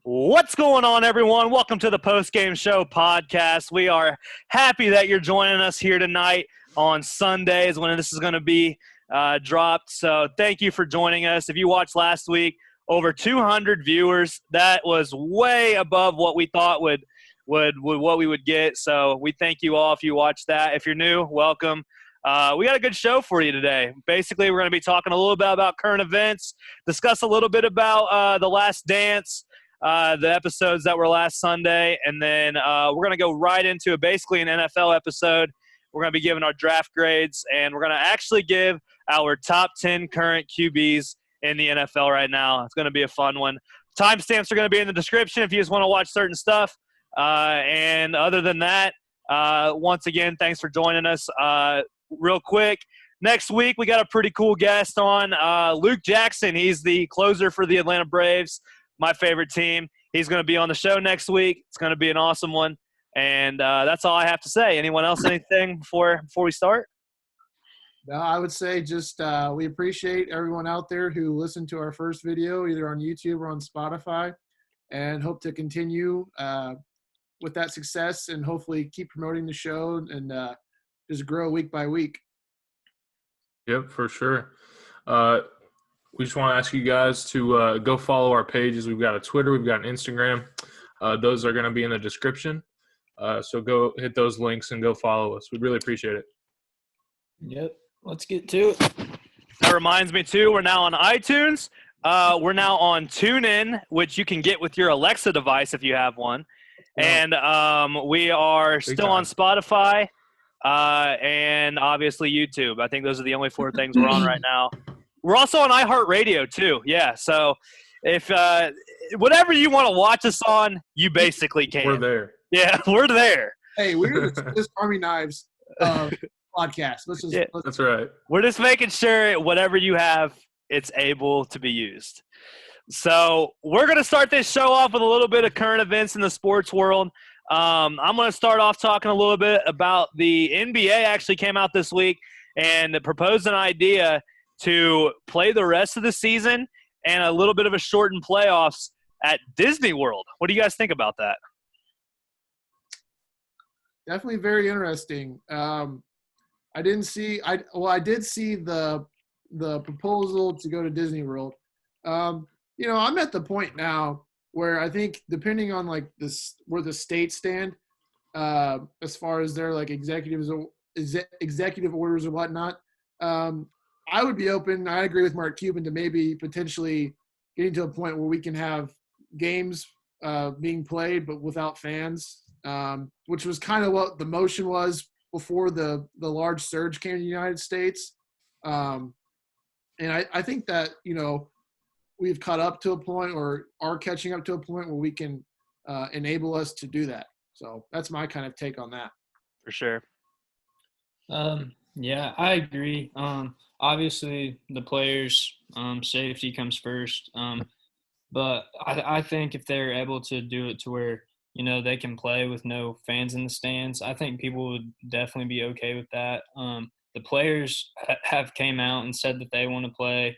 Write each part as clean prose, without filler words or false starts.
What's going on, everyone? Welcome to the Post Game Show podcast. We are happy that you're joining us here tonight on Sundays when this is going to be dropped. So thank you for joining us. If you watched last week, over 200 viewers. That was way above what we thought what we would get. So we thank you all if you watched that. If you're new, welcome. We got a good show for you today. Basically, we're going to be talking a little bit about current events, discuss a little bit about The Last Dance, the episodes that were last Sunday, and then we're going to go right into basically an NFL episode. We're going to be giving our draft grades, and we're going to actually give our top 10 current QBs in the NFL right now. It's going to be a fun one. Timestamps are going to be in the description if you just want to watch certain stuff. And other than that, once again, thanks for joining us. Real quick, next week we got a pretty cool guest on, Luke Jackson. He's the closer for the Atlanta Braves, my favorite team. He's going to be on the show next week. It's going to be an awesome one. And that's all I have to say. Anyone else, anything before we start? No, I would say just we appreciate everyone out there who listened to our first video, either on YouTube or on Spotify, and hope to continue with that success and hopefully keep promoting the show and just grow week by week. Yep, for sure. We just want to ask you guys to go follow our pages. We've got a Twitter, we've got an Instagram. Those are going to be in the description. So go hit those links and go follow us. We'd really appreciate it. Yep. Let's get to it. That reminds me, too, we're now on iTunes. We're now on TuneIn, which you can get with your Alexa device if you have one. And we are still on Spotify and obviously YouTube. I think those are the only four things we're on right now. We're also on iHeartRadio, too. Yeah, so if whatever you want to watch us on, you basically can. We're there. Yeah, we're there. Hey, we're just Army Knives podcast. That's right. We're just making sure whatever you have, it's able to be used. So we're going to start this show off with a little bit of current events in the sports world. I'm going to start off talking a little bit about the NBA actually came out this week and proposed an idea to play the rest of the season and a little bit of a shortened playoffs at Disney World. What do you guys think about that? Definitely very interesting. I did see the proposal to go to Disney World. I'm at the point now where I think depending on like this where the states stand, as far as their like executive orders or whatnot, I would be open. I agree with Mark Cuban to maybe potentially getting to a point where we can have games being played but without fans. Which was kind of what the motion was before the large surge came to the United States. And I think that, we've caught up to a point or are catching up to a point where we can enable us to do that. So that's my kind of take on that. For sure. Yeah, I agree. Obviously, the players' safety comes first. But I think if they're able to do it to where they can play with no fans in the stands, I think people would definitely be okay with that. The players have came out and said that they want to play.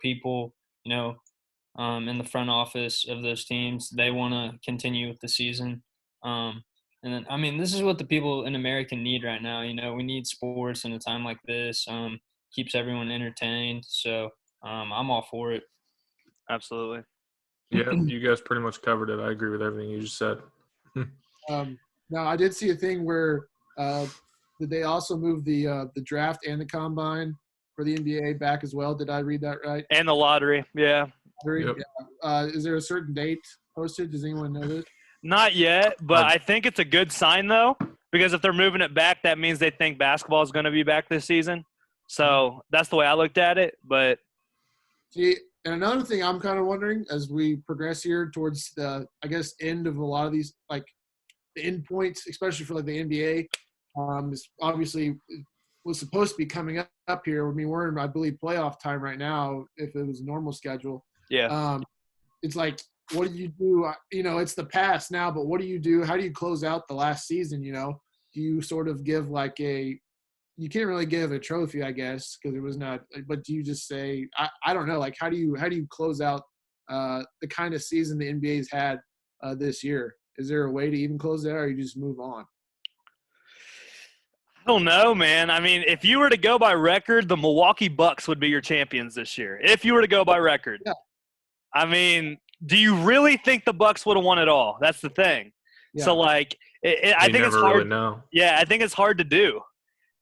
People, in the front office of those teams, they want to continue with the season. And then, this is what the people in America need right now. We need sports in a time like this. Keeps everyone entertained. So I'm all for it. Absolutely. Yeah, you guys pretty much covered it. I agree with everything you just said. Now, I did see a thing where did they also move the draft and the combine for the NBA back as well? Did I read that right? And the lottery, yeah. Yep. Yeah. Is there a certain date posted? Does anyone know this? Not yet, but I think it's a good sign, though, because if they're moving it back, that means they think basketball is going to be back this season. So that's the way I looked at it. But see, and another thing I'm kind of wondering as we progress here towards the, I guess, end of a lot of these, like the end points, especially for like the NBA, is obviously was supposed to be coming up here. I mean, we're in, I believe, playoff time right now if it was a normal schedule. yeah, It's like, what do you do? It's the past now, but what do you do? How do you close out the last season? Do you sort of give like you can't really give a trophy, I guess, because it was not. But do you just say, I don't know, like how do you close out the kind of season the NBA's had this year? Is there a way to even close that, or you just move on? I don't know, man. I mean, if you were to go by record, the Milwaukee Bucks would be your champions this year. If you were to go by record. Yeah. I mean, do you really think the Bucks would have won it all? That's the thing. Yeah. So, like, I think it's never hard. really know. Yeah, I think it's hard to do.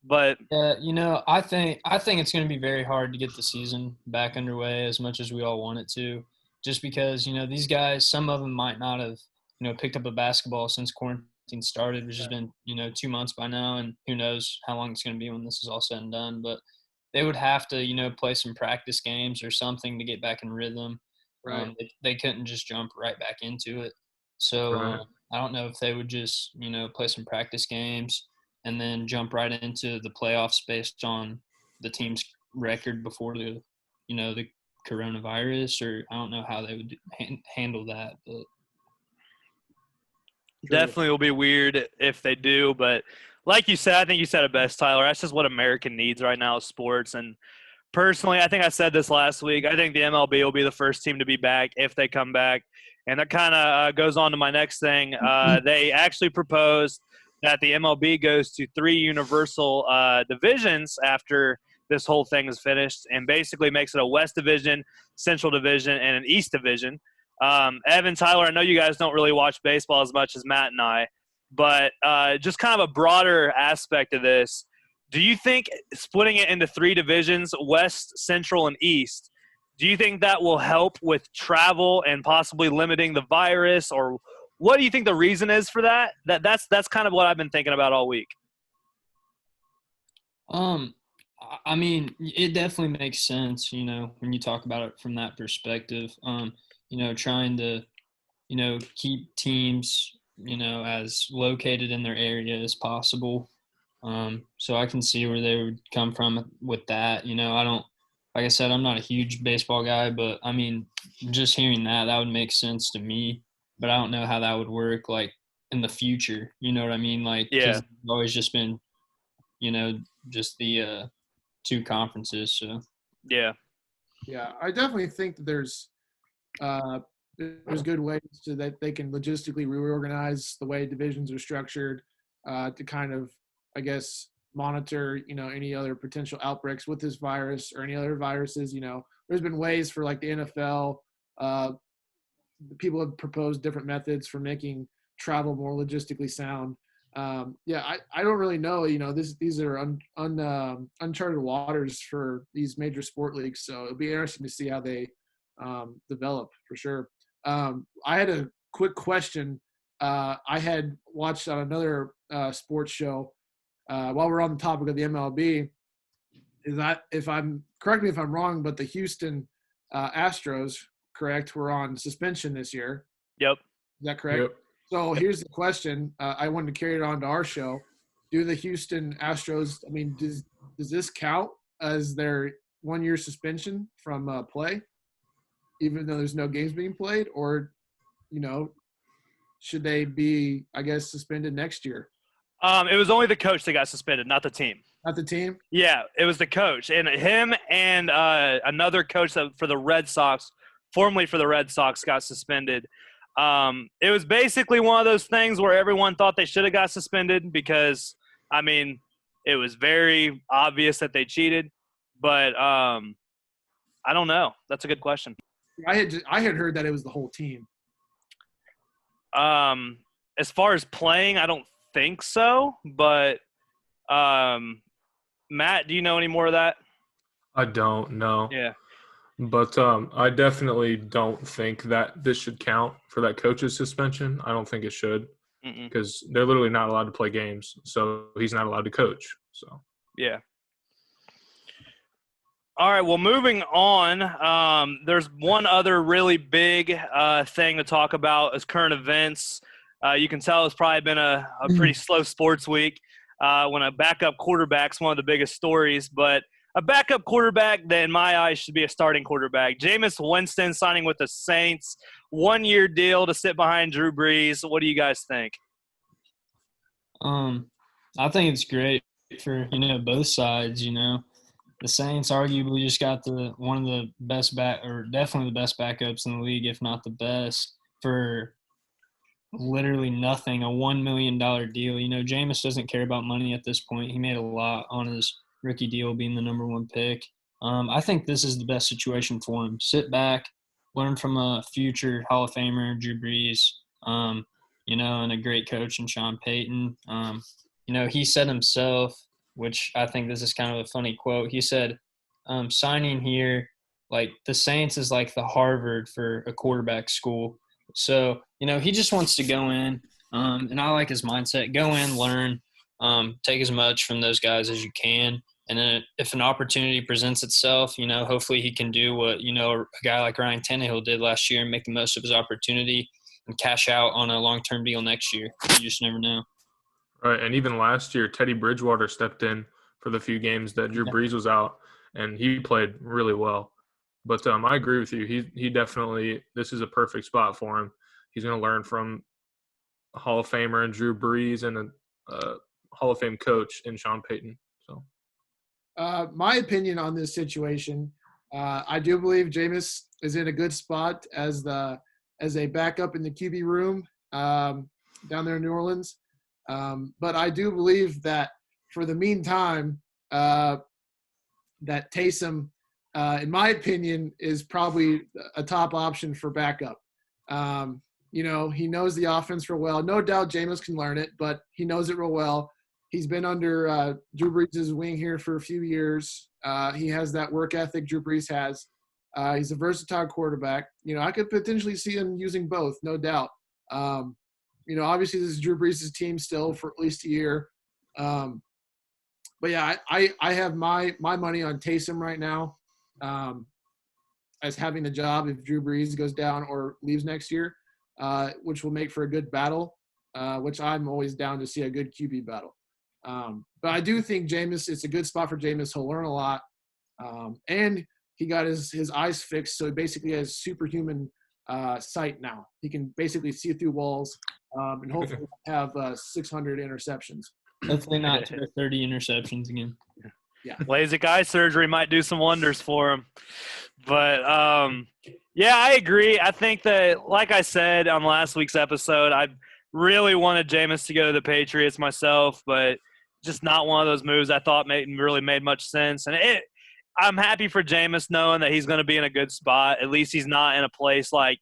But Yeah, I think it's going to be very hard to get the season back underway as much as we all want it to, just because these guys, some of them might not have picked up a basketball since quarantine started, which has been 2 months by now, and who knows how long it's going to be when this is all said and done. But they would have to play some practice games or something to get back in rhythm. Right. They couldn't just jump right back into it. So Right. I don't know if they would just play some practice games and then jump right into the playoffs based on the team's record before the coronavirus, or I don't know how they would handle that. But definitely will be weird if they do. But like you said, I think you said it best, Tyler. That's just what American needs right now is sports. And personally, I think I said this last week, I think the MLB will be the first team to be back if they come back. And that kind of goes on to my next thing. They actually proposed that the MLB goes to 3 universal divisions after this whole thing is finished, and basically makes it a West Division, Central Division, and an East Division. Evan, Tyler, I know you guys don't really watch baseball as much as Matt and I, but just kind of a broader aspect of this, do you think splitting it into 3 divisions, West, Central, and East, do you think that will help with travel and possibly limiting the virus, or what do you think the reason is for that? That's kind of what I've been thinking about all week. I mean, it definitely makes sense, when you talk about it from that perspective. Trying to, keep teams, as located in their area as possible. So I can see where they would come from with that. Like I said, I'm not a huge baseball guy, but I mean, just hearing that would make sense to me. But I don't know how that would work, like, in the future. You know what I mean? Like, Yeah. 'cause it's always just been, just the 2 conferences. So Yeah. Yeah, I definitely think that there's good ways so that they can logistically reorganize the way divisions are structured to kind of, I guess, monitor, any other potential outbreaks with this virus or any other viruses. There's been ways for like the NFL. People have proposed different methods for making travel more logistically sound. I don't really know. These are uncharted waters for these major sport leagues, so it'll be interesting to see how they develop for sure. I had a quick question. I had watched on another sports show while we're on the topic of the MLB. Correct me if I'm wrong, but the Houston Astros, correct, were on suspension this year. Yep. Is that correct? Yep. So here's the question. I wanted to carry it on to our show. Do the Houston Astros, I mean, does this count as their 1-year suspension from play, even though there's no games being played? Or, should they be, I guess, suspended next year? It was only the coach that got suspended, not the team. Not the team? Yeah, it was the coach. And him and another coach for the Red Sox, formerly for the Red Sox, got suspended. It was basically one of those things where everyone thought they should have got suspended because, I mean, it was very obvious that they cheated. But I don't know. That's a good question. I had heard that it was the whole team. As far as playing, I don't think so. But Matt, do you know any more of that? I don't know. Yeah. But I definitely don't think that this should count for that coach's suspension. I don't think it should because they're literally not allowed to play games. So he's not allowed to coach. So yeah. All right, well, moving on, there's one other really big thing to talk about is current events. You can tell it's probably been a pretty slow sports week when a backup quarterback's one of the biggest stories. But a backup quarterback that, in my eyes, should be a starting quarterback. Jameis Winston signing with the Saints, 1-year deal to sit behind Drew Brees. What do you guys think? I think it's great for, both sides, the Saints arguably just got one of the best definitely the best backups in the league, if not the best, for literally nothing, a $1 million deal. Jameis doesn't care about money at this point. He made a lot on his rookie deal being the number 1 pick. I think this is the best situation for him. Sit back, learn from a future Hall of Famer, Drew Brees, and a great coach in Sean Payton. He said himself, which I think this is kind of a funny quote. He said, signing here, like the Saints is like the Harvard for a quarterback school. So, he just wants to go in, and I like his mindset. Go in, learn, take as much from those guys as you can. And then if an opportunity presents itself, hopefully he can do what, a guy like Ryan Tannehill did last year and make the most of his opportunity and cash out on a long-term deal next year. You just never know. Right, and even last year, Teddy Bridgewater stepped in for the few games that Drew Brees was out, and he played really well. But I agree with you. He definitely – this is a perfect spot for him. He's going to learn from a Hall of Famer and Drew Brees and a Hall of Fame coach in Sean Payton. So, my opinion on this situation, I do believe Jameis is in a good spot as a backup in the QB room down there in New Orleans. But I do believe that for the meantime, that Taysom, in my opinion, is probably a top option for backup. He knows the offense real well. No doubt Jameis can learn it, but he knows it real well. He's been under Drew Brees' wing here for a few years. He has that work ethic Drew Brees has. He's a versatile quarterback. I could potentially see him using both, no doubt. Obviously this is Drew Brees' team still for at least a year. But yeah, I have my money on Taysom right now as having the job if Drew Brees goes down or leaves next year, which will make for a good battle, which I'm always down to see a good QB battle. But I do think Jameis, it's a good spot for Jameis. He'll learn a lot. And he got his eyes fixed, so he basically has superhuman sight now. He can basically see through walls and hopefully have 600 interceptions. Hopefully not 30 interceptions again. Yeah. LASIK eye surgery might do some wonders for him. But, yeah, I agree. I think that, like I said on last week's episode, I really wanted Jameis to go to the Patriots myself, but just not one of those moves I thought really made much sense. And I'm happy for Jameis knowing that he's going to be in a good spot. At least he's not in a place like,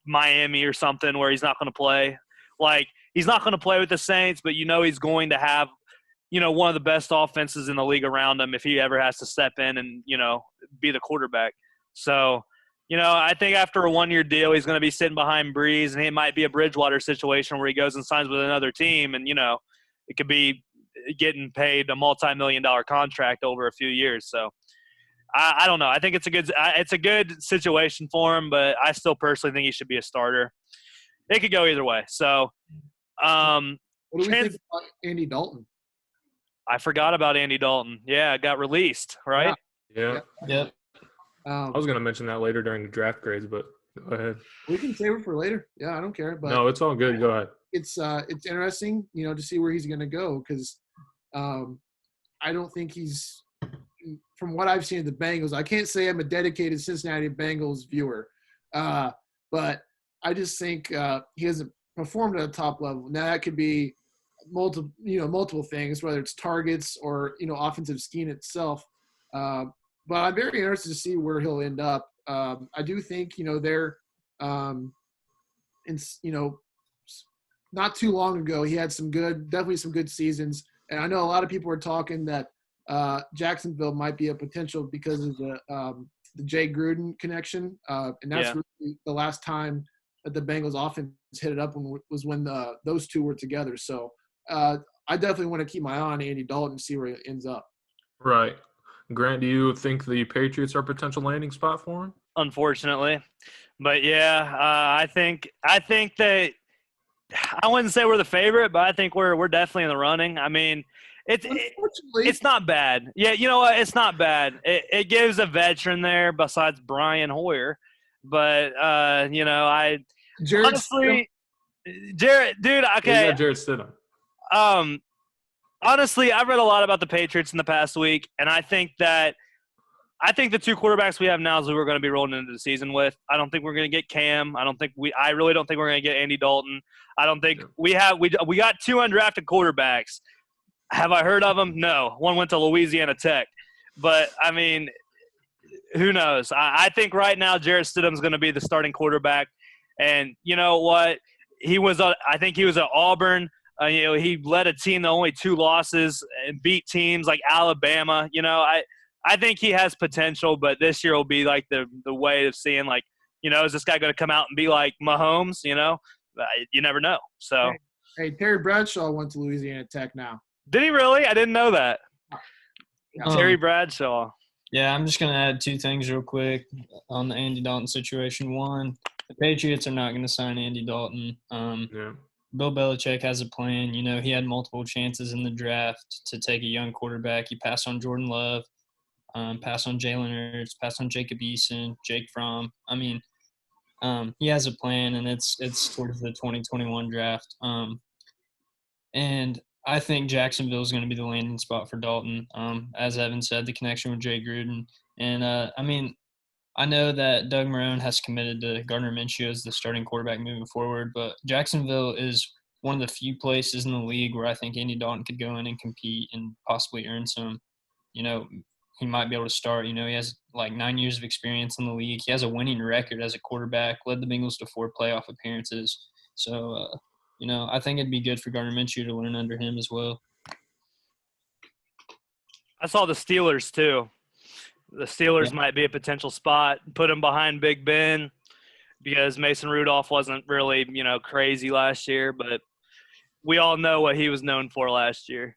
Miami or something where he's not going to play. Like, he's not going to play with the Saints, but he's going to have, one of the best offenses in the league around him if he ever has to step in and, be the quarterback. So, I think after a 1-year deal, he's going to be sitting behind Brees, and it might be a Bridgewater situation where he goes and signs with another team, and, it could be getting paid a multi-million-dollar contract over a few years. So, I don't know. I think it's a good situation for him, but I still personally think he should be a starter. It could go either way. So, what do we think about Andy Dalton? I forgot about Andy Dalton. Yeah, got released, right? Yeah. Yep. I was going to mention that later during the draft grades, but go ahead. We can save it for later. Yeah, I don't care. But no, it's all good. Go ahead. It's interesting, to see where he's going to go because I don't think he's – from what I've seen of the Bengals, I can't say I'm a dedicated Cincinnati Bengals viewer, but I just think he hasn't performed at a top level. Now that could be multiple things, whether it's targets or offensive scheme itself. But I'm very interested to see where he'll end up. I do think they're not too long ago he had definitely some good seasons, and I know a lot of people are talking that Jacksonville might be a potential because of the Jay Gruden connection, and that's really the last time that the Bengals offense hit it up was when those two were together. So I definitely want to keep my eye on Andy Dalton and see where he ends up. Right. Grant, do you think the Patriots are a potential landing spot for him? Unfortunately. But, yeah, I think that I wouldn't say we're the favorite, but I think we're definitely in the running. I mean, it's not bad. Yeah, you know what? It's not bad. It gives a veteran there besides Brian Hoyer. But, honestly, Jarrett, dude, okay. Jarrett Stidham. honestly, I've read a lot about the Patriots in the past week, and I think the two quarterbacks we have now is who we're going to be rolling into the season with. I don't think we're going to get Cam. I really don't think we're going to get Andy Dalton. I don't think we got two undrafted quarterbacks. Have I heard of them? No. One went to Louisiana Tech. But, I mean, who knows? I think right now Jarrett Stidham's going to be the starting quarterback. And you know what? I think he was at Auburn. He led a team to only 2 losses and beat teams like Alabama. I think he has potential, but this year will be like the way of seeing, like, is this guy going to come out and be like Mahomes? You never know. So, hey, Terry Bradshaw went to Louisiana Tech now. Did he really? I didn't know that. Terry Bradshaw. Yeah, I'm just going to add 2 things real quick on the Andy Dalton situation. One, the Patriots are not going to sign Andy Dalton. Bill Belichick has a plan. He had multiple chances in the draft to take a young quarterback. He passed on Jordan Love, passed on Jalen Hurts, passed on Jacob Eason, Jake Fromm. I mean, he has a plan, and it's towards the 2021 draft. And I think Jacksonville is going to be the landing spot for Dalton. As Evan said, the connection with Jay Gruden. And, I know that Doug Marrone has committed to Gardner Minshew as the starting quarterback moving forward, but Jacksonville is one of the few places in the league where I think Andy Dalton could go in and compete and possibly earn some, he might be able to start. He has like 9 years of experience in the league. He has a winning record as a quarterback, led the Bengals to 4 playoff appearances. So, I think it'd be good for Gardner Minshew to learn under him as well. I saw the Steelers too. The Steelers might be a potential spot. Put him behind Big Ben because Mason Rudolph wasn't really, crazy last year, but we all know what he was known for last year.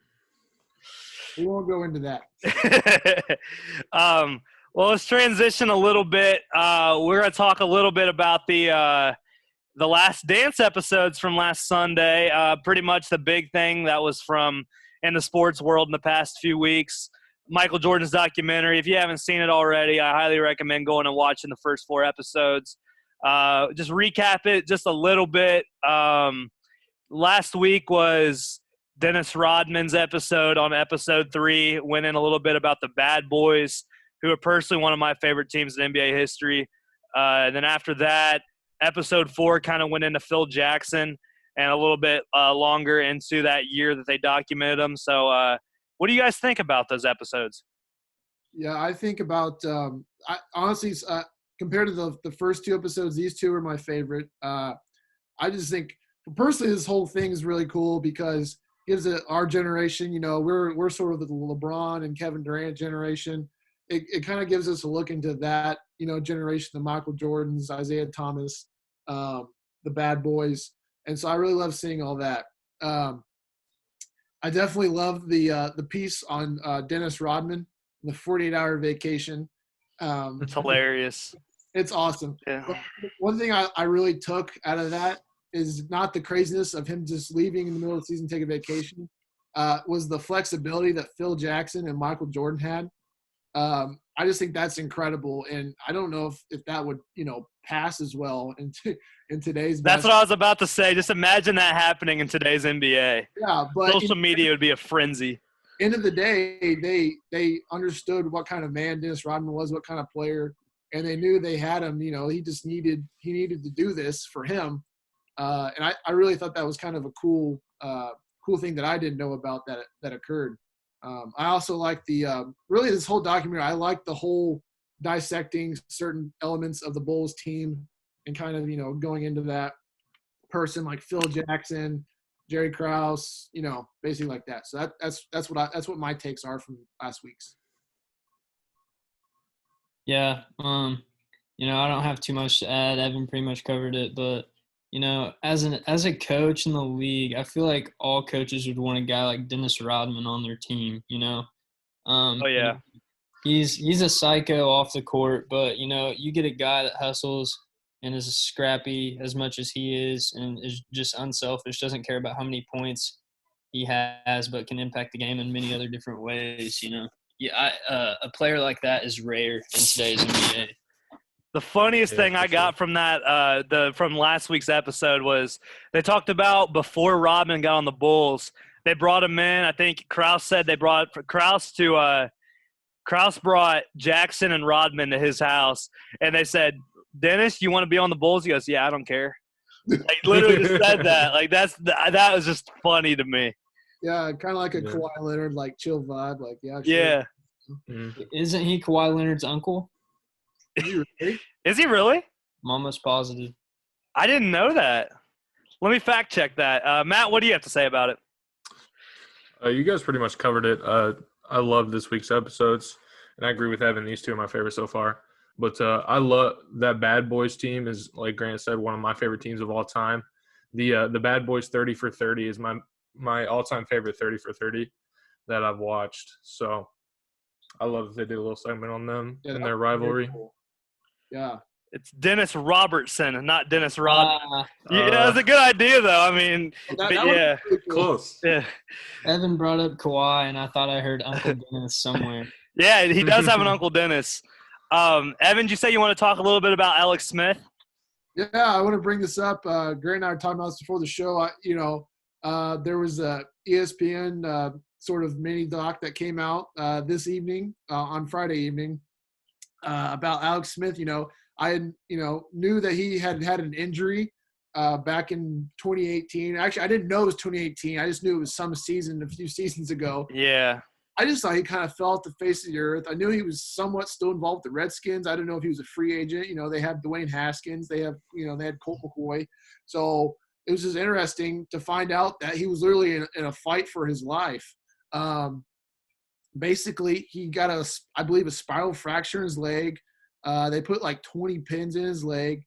We won't go into that. Well, let's transition a little bit. We're going to talk a little bit about the Last Dance episodes from last Sunday. Pretty much the big thing that was from in the sports world in the past few weeks. Michael Jordan's documentary. If you haven't seen it already, I highly recommend going and watching the first 4 episodes. Just recap it just a little bit. Last week was Dennis Rodman's episode on episode 3. Went in a little bit about the Bad Boys, who are personally one of my favorite teams in NBA history. And then after that, episode 4 kind of went into Phil Jackson and a little bit longer into that year that they documented him. So, what do you guys think about those episodes? Yeah, I think about honestly, compared to the first 2 episodes, these 2 are my favorite. I just think personally this whole thing is really cool because it gives our generation, we're sort of the LeBron and Kevin Durant generation. It kind of gives us a look into that, generation, the Michael Jordans, Isaiah Thomas, the Bad Boys. And so I really love seeing all that. I definitely love the piece on Dennis Rodman, the 48-hour vacation. It's hilarious. It's awesome. Yeah. One thing I really took out of that is not the craziness of him just leaving in the middle of the season, take a vacation, was the flexibility that Phil Jackson and Michael Jordan had. I just think that's incredible, and I don't know if that would, pass as well in today's. That's what I was about to say. Just imagine that happening in today's NBA. Yeah, but social media would be a frenzy. End of the day, they understood what kind of man Dennis Rodman was, what kind of player, and they knew they had him. He needed to do this for him, and I really thought that was kind of a cool thing that I didn't know about that occurred. I also like really this whole documentary. I like the whole dissecting certain elements of the Bulls team and kind of, going into that person like Phil Jackson, Jerry Krause, basically like that. So that's what my takes are from last week's. Yeah. I don't have too much to add. Evan pretty much covered it, but as a coach in the league, I feel like all coaches would want a guy like Dennis Rodman on their team, Oh yeah. He's a psycho off the court, but you get a guy that hustles and is scrappy as much as he is and is just unselfish, doesn't care about how many points he has, but can impact the game in many other different ways, Yeah, a player like that is rare in today's NBA. The funniest thing I got from that from last week's episode was they talked about before Rodman got on the Bulls, they brought him in. I think Kraus said they brought Kraus brought Jackson and Rodman to his house, and they said, "Dennis, you want to be on the Bulls?" He goes, "Yeah, I don't care." Like literally just said that. Like that was just funny to me. Yeah, kind of like a Yeah. Kawhi Leonard, like chill vibe. Like, yeah, sure. Yeah. Mhm. Isn't he Kawhi Leonard's uncle? Is he really? Is he really? I'm almost positive. I didn't know that. Let me fact check that. Matt, what do you have to say about it? You guys pretty much covered it. I love this week's episodes, and I agree with Evan. These two are my favorite so far. But I love that Bad Boys team is, like Grant said, one of my favorite teams of all time. The Bad Boys 30 for 30 is my all-time favorite 30 for 30 that I've watched. So I love that they did a little segment on them Yeah, and that their was very rivalry. cool. Yeah. It's Dennis Robertson, not Dennis Rodman. Ah, Yeah, that's a good idea, though. I mean, That but was yeah, really cool. Close. yeah, Evan brought up Kawhi, and I thought I heard Uncle Dennis somewhere. yeah. He does have an Uncle Dennis. Evan, did you say you want to talk a little bit about Alex Smith? Yeah, I want to bring this up. Grant and I were talking about this before the show. There was a ESPN sort of mini doc that came out this evening on Friday evening about Alex Smith. I knew that he had an injury back in 2018. Actually, I didn't know it was 2018. I just knew it was some season a few seasons ago. Yeah, I just thought he kind of fell off the face of the earth. I knew he was somewhat still involved with the Redskins. I didn't know if he was a free agent. They have Dwayne Haskins. They had Colt McCoy. So it was just interesting to find out that he was literally in a fight for his life. Basically, he got I believe a spiral fracture in his leg. They put like 20 pins in his leg.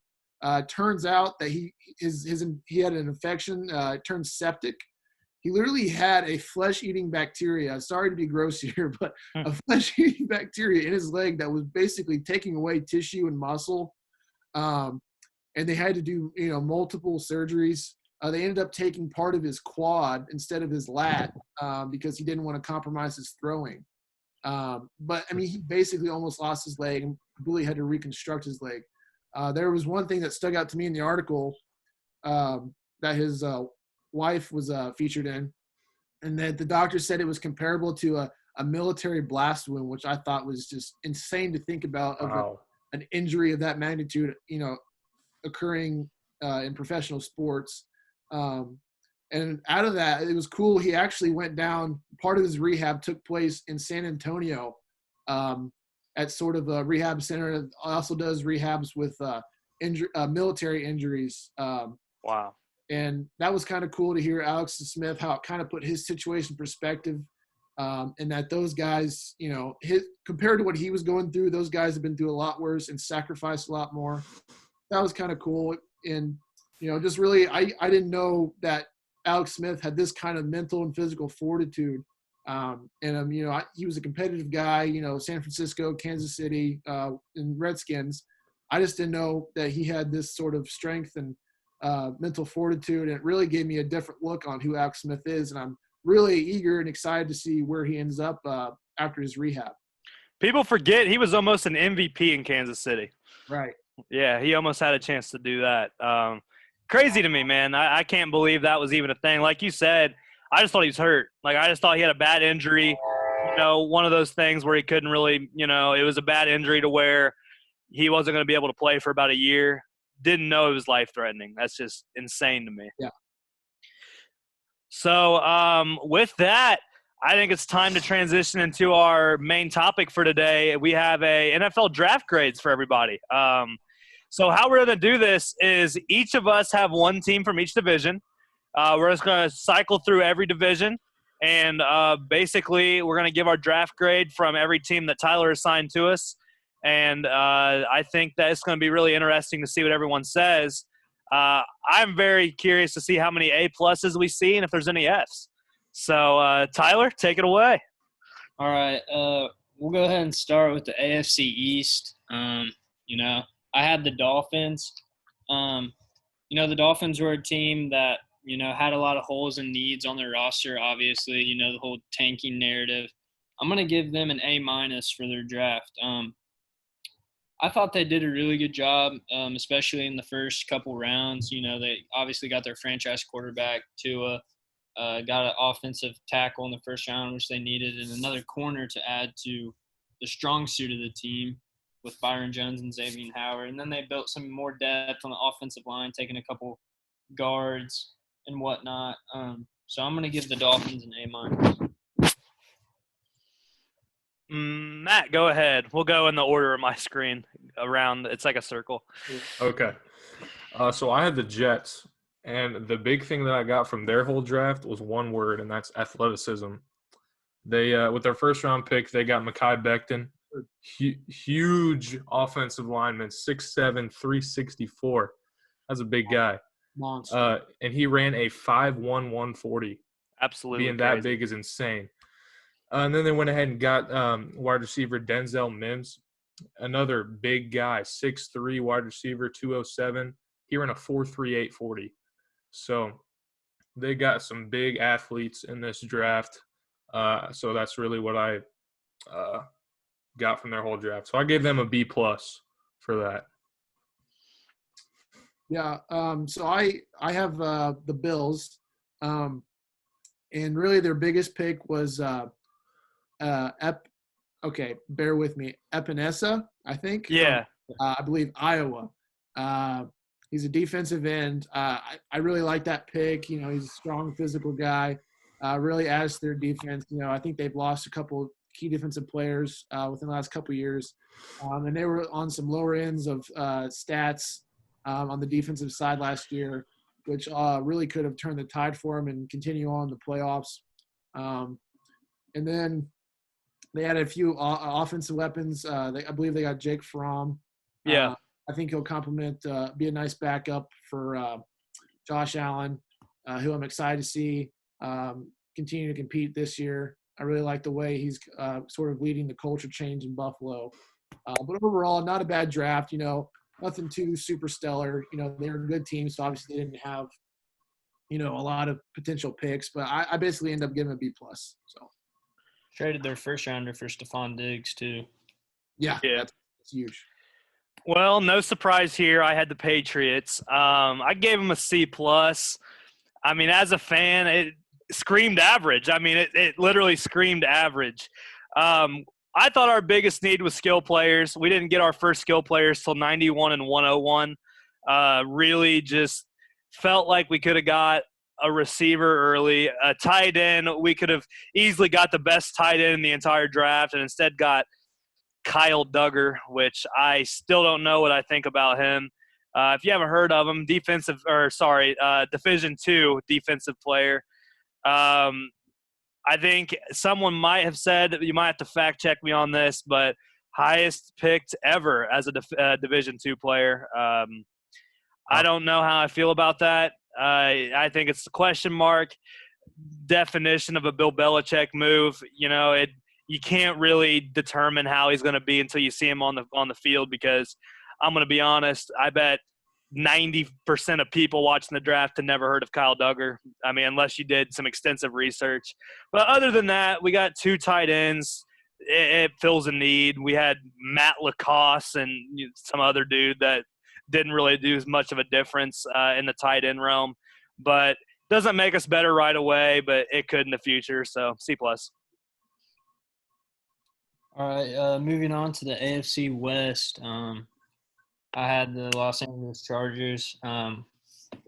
Turns out that he had an infection. It turned septic. He literally had a flesh-eating bacteria. Sorry to be gross here, but a flesh-eating bacteria in his leg that was basically taking away tissue and muscle. And they had to do, multiple surgeries. They ended up taking part of his quad instead of his lat because he didn't want to compromise his throwing. But, I mean, he basically almost lost his leg and completely had to reconstruct his leg. There was one thing that stuck out to me in the article that his wife was featured in, and that the doctor said it was comparable to a military blast wound, which I thought was just insane to think about. Wow. An injury of that magnitude, occurring in professional sports. And out of that, it was cool. He actually went down. Part of his rehab took place in San Antonio at sort of a rehab center. It also does rehabs with military injuries. wow. And that was kind of cool to hear Alex Smith, how it kind of put his situation in perspective. And that those guys, compared to what he was going through, those guys have been through a lot worse and sacrificed a lot more. That was kind of cool. And, just really, I didn't know that Alex Smith had this kind of mental and physical fortitude. He was a competitive guy, San Francisco, Kansas City, and Redskins. I just didn't know that he had this sort of strength and mental fortitude. And it really gave me a different look on who Alex Smith is. And I'm really eager and excited to see where he ends up after his rehab. People forget he was almost an MVP in Kansas City. Right. Yeah, he almost had a chance to do that. Crazy to me, man. I can't believe that was even a thing. Like you said, I just thought he was hurt. Like, I just thought he had a bad injury, one of those things where he couldn't really, it was a bad injury to where he wasn't going to be able to play for about a year. Didn't know it was life-threatening. That's just insane to me. Yeah. So with that, I think it's time to transition into our main topic for today. We have a NFL draft grades for everybody. So how we're going to do this is each of us have one team from each division. We're just going to cycle through every division, and basically we're going to give our draft grade from every team that Tyler assigned to us. And I think that it's going to be really interesting to see what everyone says. I'm very curious to see how many A-pluses we see and if there's any Fs. So, Tyler, take it away. All right. We'll go ahead and start with the AFC East. I had the Dolphins. The Dolphins were a team that, had a lot of holes and needs on their roster, obviously, the whole tanking narrative. I'm going to give them an A- for their draft. I thought they did a really good job, especially in the first couple rounds. They obviously got their franchise quarterback, Tua. got an offensive tackle in the first round, which they needed, and another corner to add to the strong suit of the team with Byron Jones and Xavier Howard. And then they built some more depth on the offensive line, taking a couple guards and whatnot. So I'm going to give the Dolphins an A-. Matt, go ahead. We'll go in the order of my screen around. It's like a circle. Okay. So I had the Jets, and the big thing that I got from their whole draft was one word, and that's athleticism. They, with their first-round pick, they got Mekhi Becton, huge offensive lineman, 6'7", 364. That's a big guy. Monster. And he ran a 5'1", 140. Absolutely Being crazy. that big is insane. And then they went ahead and got wide receiver Denzel Mims, another big guy, 6'3", wide receiver, 207. He ran a 4.38 40. So they got some big athletes in this draft. So that's really what I got from their whole draft. So I gave them a B+ for that. Yeah. So I have the Bills, and really their biggest pick was okay, bear with me, Epinesa, I think. Yeah. I believe Iowa. He's a defensive end. I really like that pick. You know, he's a strong physical guy. Really adds to their defense. You know, I think they've lost a couple key defensive players within the last couple of years, and they were on some lower ends of stats on the defensive side last year, which really could have turned the tide for them and continue on the playoffs. And then they had a few offensive weapons. I believe they got Jake Fromm. Yeah. I think he'll complement, be a nice backup for Josh Allen, who I'm excited to see continue to compete this year. I really like the way he's sort of leading the culture change in Buffalo. But overall, not a bad draft. You know, nothing too super stellar. You know, they're a good team, so obviously they didn't have, you know, a lot of potential picks. But I basically end up giving a B+. So Traded their first rounder for Stephon Diggs too. yeah. That's huge. Well, no surprise here. I had the Patriots. I gave them a C+. I mean, as a fan, it screamed average. I mean, it literally screamed average. I thought our biggest need was skill players. We didn't get our first skill players till 91 and 101. Really just felt like we could have got a receiver early, a tight end. We could have easily got the best tight end in the entire draft and instead got Kyle Duggar, which I still don't know what I think about him. If you haven't heard of him, Division II defensive player. I think someone might have said, you might have to fact check me on this, but highest picked ever as a Division II player. I don't know how I feel about that. I think it's a question mark definition of a Bill Belichick move. You know, you can't really determine how he's going to be until you see him on the field, because I'm going to be honest, I bet 90% of people watching the draft had never heard of Kyle Duggar. I mean, unless you did some extensive research. But other than that, we got two tight ends. It fills a need. We had Matt Lacoste and some other dude that didn't really do as much of a difference in the tight end realm. But doesn't make us better right away, but it could in the future. So C+. All right, moving on to the AFC West. I had the Los Angeles Chargers. I'm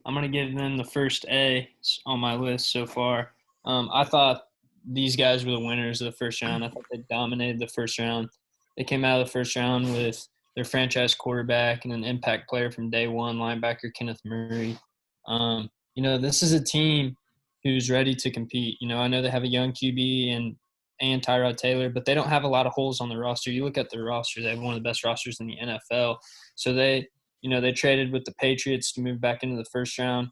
going to give them the first A on my list so far. I thought these guys were the winners of the first round. I thought they dominated the first round. They came out of the first round with their franchise quarterback and an impact player from day one, linebacker Kenneth Murray. You know, this is a team who's ready to compete. You know, I know they have a young QB and Tyrod Taylor, but they don't have a lot of holes on the roster. You look at their roster, they have one of the best rosters in the NFL. So they traded with the Patriots to move back into the first round.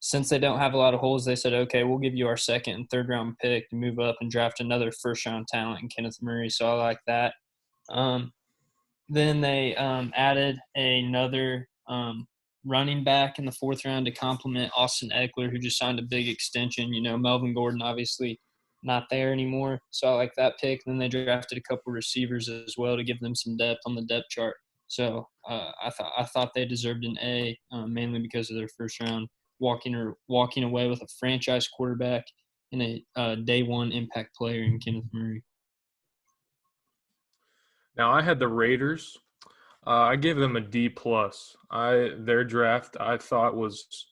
Since they don't have a lot of holes, they said, okay, we'll give you our second and third round pick to move up and draft another first round talent in Kenneth Murray. So I like that. Then they added another running back in the fourth round to complement Austin Eckler, who just signed a big extension. You know, Melvin Gordon obviously not there anymore. So I like that pick. Then they drafted a couple receivers as well to give them some depth on the depth chart. So I thought they deserved an A, mainly because of their first round walking away with a franchise quarterback and a day one impact player in Kenneth Murray. Now, I had the Raiders. I gave them a D+. Their draft I thought was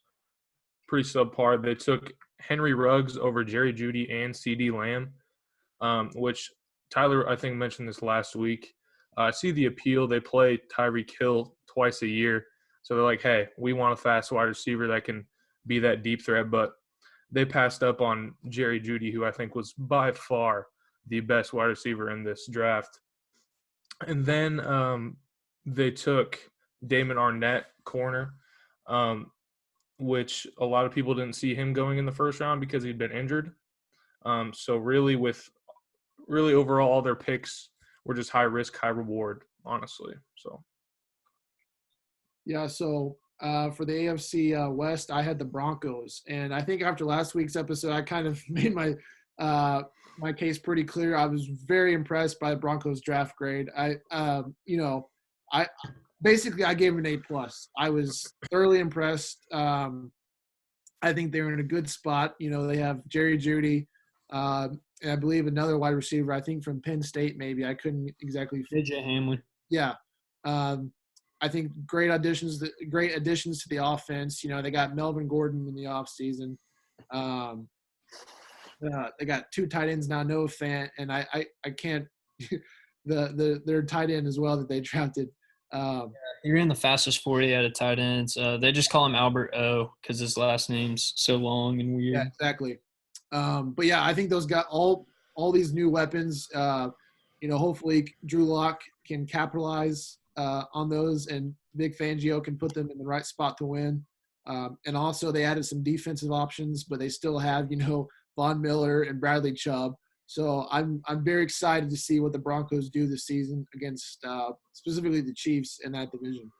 pretty subpar. They took Henry Ruggs over Jerry Jeudy and CeeDee Lamb, which Tyler, I think, mentioned this last week. I see the appeal. They play Tyreek Hill twice a year. So they're like, hey, we want a fast wide receiver that can be that deep threat. But they passed up on Jerry Jeudy, who I think was by far the best wide receiver in this draft. And then they took Damon Arnette, corner, which a lot of people didn't see him going in the first round because he'd been injured. So really overall, all their picks were just high risk, high reward, honestly. So. Yeah, so for the AFC West, I had the Broncos. And I think after last week's episode, I kind of made my case pretty clear. I was very impressed by the Broncos draft grade. I gave them an A+. I was thoroughly impressed. I think they're in a good spot. They have Jerry Jeudy, and I believe another wide receiver, I think from Penn State maybe. I couldn't exactly – AJ Hamlin. Yeah. I think great additions to the offense. They got Melvin Gordon in the offseason. They got 2 tight ends now, Noah Fant, and I can't their tight end as well that they drafted. He ran the fastest 40 out of tight ends. They just call him Albert O because his last name's so long and weird. Yeah, exactly. But yeah, I think those got all these new weapons. Hopefully Drew Lock can capitalize on those, and Vic Fangio can put them in the right spot to win. And also they added some defensive options, but they still have, Von Miller and Bradley Chubb. So I'm very excited to see what the Broncos do this season against specifically the Chiefs in that division.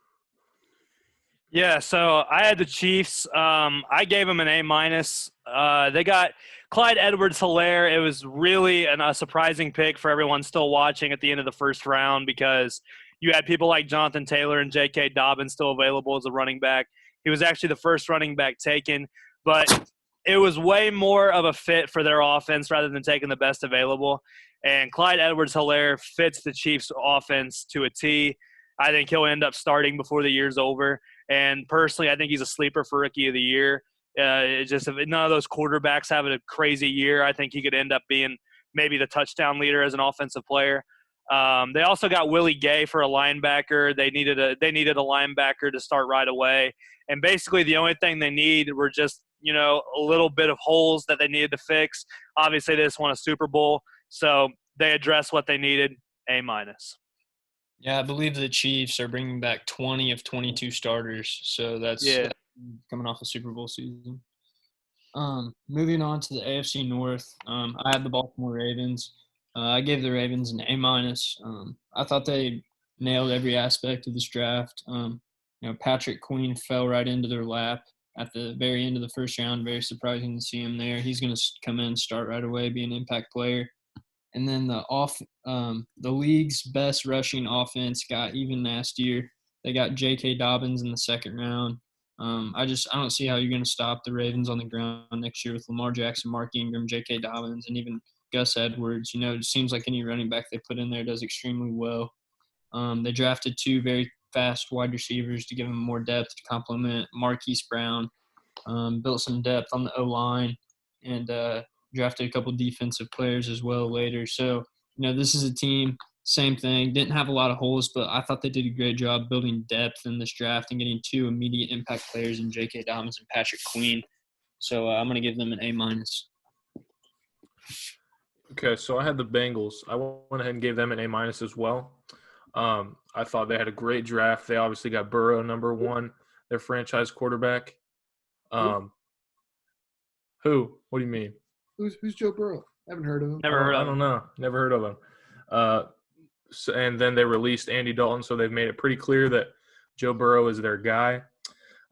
Yeah, so I had the Chiefs. I gave them an A-. They got Clyde Edwards-Helaire. It was really a surprising pick for everyone still watching at the end of the first round because you had people like Jonathan Taylor and J.K. Dobbins still available as a running back. He was actually the first running back taken, but it was way more of a fit for their offense rather than taking the best available. And Clyde Edwards-Helaire fits the Chiefs' offense to a T. I think he'll end up starting before the year's over. And personally, I think he's a sleeper for Rookie of the Year. It's just if none of those quarterbacks have a crazy year, I think he could end up being maybe the touchdown leader as an offensive player. They also got Willie Gay for a linebacker. They needed a linebacker to start right away. And basically the only thing they need were just, a little bit of holes that they needed to fix. Obviously they just won a Super Bowl, so they addressed what they needed, A-. Yeah, I believe the Chiefs are bringing back 20 of 22 starters, so that's coming off a Super Bowl season. Moving on to the AFC North, I had the Baltimore Ravens. I gave the Ravens an A-. I thought they nailed every aspect of this draft. Patrick Queen fell right into their lap at the very end of the first round. Very surprising to see him there. He's going to come in and start right away, be an impact player. And then the league's best rushing offense got even nastier. They got J.K. Dobbins in the second round. I don't see how you're going to stop the Ravens on the ground next year with Lamar Jackson, Mark Ingram, J.K. Dobbins, and even Gus Edwards. It seems like any running back they put in there does extremely well. They drafted 2 very fast wide receivers to give them more depth to complement Marquise Brown. Built some depth on the O-line and drafted a couple defensive players as well later. So, this is a team, same thing. Didn't have a lot of holes, but I thought they did a great job building depth in this draft and getting 2 immediate impact players in J.K. Dobbins and Patrick Queen. So I'm going to give them an A-. Okay, so I had the Bengals. I went ahead and gave them an A- as well. I thought they had a great draft. They obviously got Burrow, number 1, their franchise quarterback. Who? What do you mean? Who's Joe Burrow? I haven't heard of him. Never heard of him. I don't know. Never heard of him. And then they released Andy Dalton, so they've made it pretty clear that Joe Burrow is their guy.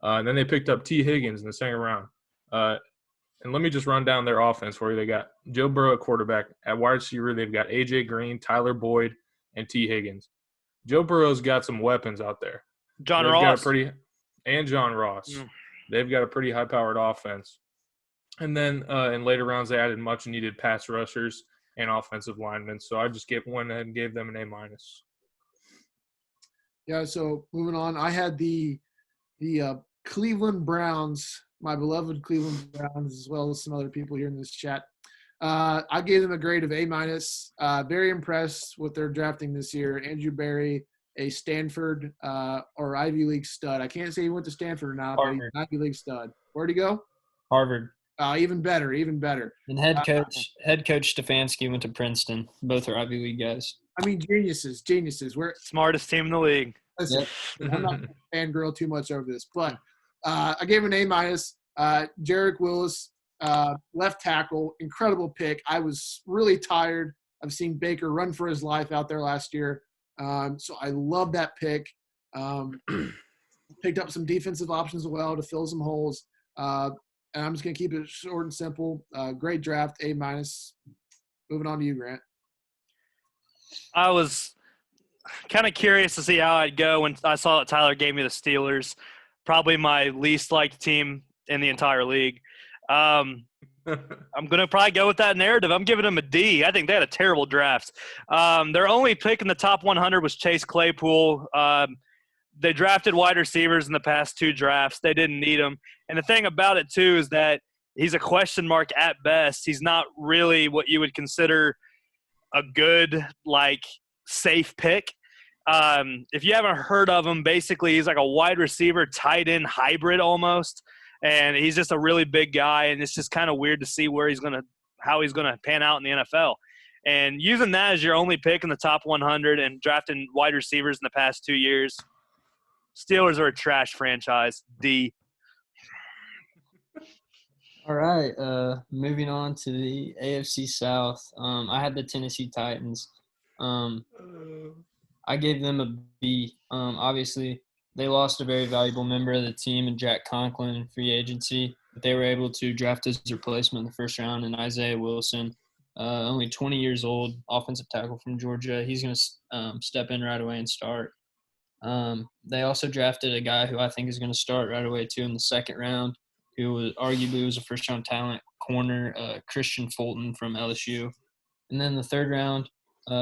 And then they picked up T. Higgins in the second round. And let me just run down their offense for you. They got Joe Burrow at quarterback. At wide receiver, they've got A.J. Green, Tyler Boyd, and T. Higgins. Joe Burrow's got some weapons out there. John They've Ross. and John Ross. they've got a pretty high-powered offense. And then in later rounds, they added much-needed pass rushers and offensive linemen. So I just went ahead and gave them an A-. Yeah, so moving on, I had the Cleveland Browns, my beloved Cleveland Browns, as well as some other people here in this chat. I gave them a grade of A-. Very impressed with their drafting this year. Andrew Berry, a Stanford or Ivy League stud. I can't say he went to Stanford or not, but he's an Ivy League stud. Where'd he go? Harvard. Even better, even better. And head coach Stefanski went to Princeton. Both are Ivy League guys. I mean, geniuses. We're Smartest team in the league. listen, I'm not going to fangirl too much over this, but I gave him an A-. Jarek Willis, left tackle, incredible pick. I was really tired of seeing Baker run for his life out there last year. So I love that pick. Picked up some defensive options as well to fill some holes. And I'm just going to keep it short and simple. Great draft, A-. Moving on to you, Grant. I was kind of curious to see how I'd go when I saw that Tyler gave me the Steelers, probably my least liked team in the entire league. I'm going to probably go with that narrative. I'm giving them a D. I think they had a terrible draft. Their only pick in the top 100 was Chase Claypool. They drafted wide receivers in the past 2 drafts. They didn't need them. And the thing about it, too, is that he's a question mark at best. He's not really what you would consider a good, safe pick. If you haven't heard of him, basically he's like a wide receiver, tight end hybrid almost. And he's just a really big guy, and it's just kind of weird to see how he's gonna pan out in the NFL. And using that as your only pick in the top 100 and drafting wide receivers in the past 2 years, Steelers are a trash franchise. D. All right, moving on to the AFC South. I had the Tennessee Titans. I gave them a B. Obviously, they lost a very valuable member of the team in Jack Conklin in free agency, but they were able to draft his replacement in the first round in Isaiah Wilson, only 20 years old, offensive tackle from Georgia. He's going to step in right away and start. They also drafted a guy who I think is going to start right away too in the second round, who was arguably a first-round talent corner, Christian Fulton from LSU. And then the third round,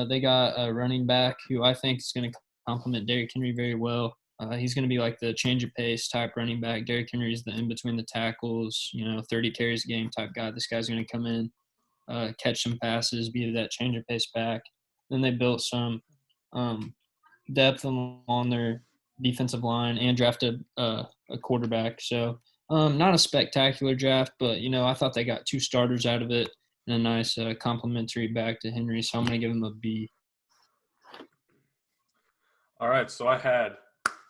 they got a running back who I think is going to complement Derrick Henry very well. He's going to be like the change of pace type running back. Derrick Henry is the in-between the tackles, 30 carries a game type guy. This guy's going to come in, catch some passes, be that change of pace back. Then they built some depth on their defensive line and drafted a quarterback. So not a spectacular draft, but, I thought they got 2 starters out of it and a nice complimentary back to Henry. So I'm going to give him a B. All right, so I had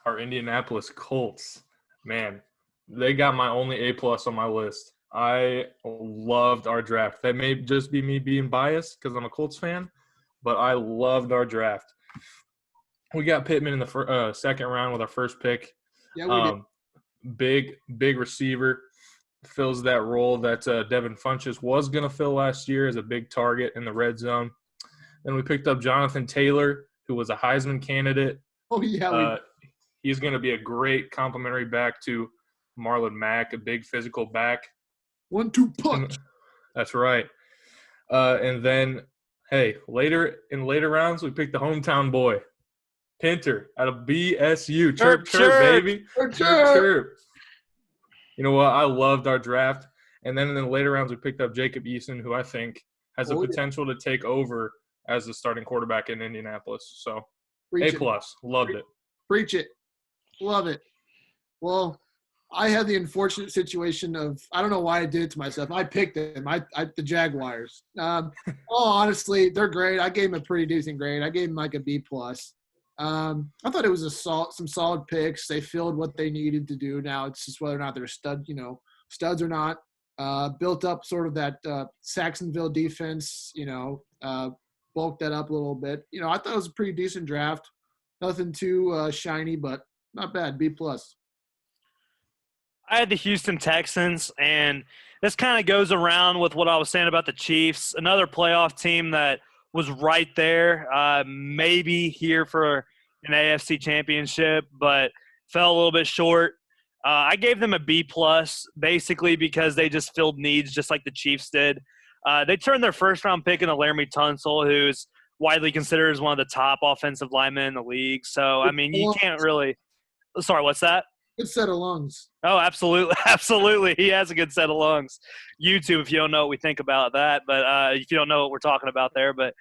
our Indianapolis Colts. Man, they got my only A+ on my list. I loved our draft. That may just be me being biased because I'm a Colts fan, but I loved our draft. We got Pittman in the second round with our first pick. Yeah, we did. Big receiver, fills that role that Devin Funchess was going to fill last year as a big target in the red zone. Then we picked up Jonathan Taylor, who was a Heisman candidate. Oh, yeah. He's going to be a great complimentary back to Marlon Mack, a big physical back. 1-2 punch. That's right. And then, later rounds, we picked the hometown boy, Pinter, out of BSU. Chirp, baby. Chirp. You know what? I loved our draft. And then in the later rounds, we picked up Jacob Eason, who I think has the potential to take over as the starting quarterback in Indianapolis. So, A+. Loved it. Preach it. Love it. Well, I had the unfortunate situation of – I don't know why I did it to myself. I picked them. The Jaguars. Honestly, they're great. I gave them a pretty decent grade. I gave them like a B+. I thought it was some solid picks. They filled what they needed to do. Now it's just whether or not they're studs or not. Built up sort of that Saxonville defense, bulked that up a little bit. I thought it was a pretty decent draft. Nothing too shiny, but not bad. B+. I had the Houston Texans, and this kind of goes around with what I was saying about the Chiefs, another playoff team that was right there, maybe here for an AFC championship, but fell a little bit short. I gave them a B plus, basically because they just filled needs just like the Chiefs did. They turned their first-round pick into Laramie Tunsil, who's widely considered as one of the top offensive linemen in the league. So, I mean, you can't really – sorry, what's that? Good set of lungs. Oh, absolutely. Absolutely. He has a good set of lungs. YouTube, if you don't know what we think about that, but if you don't know what we're talking about there. But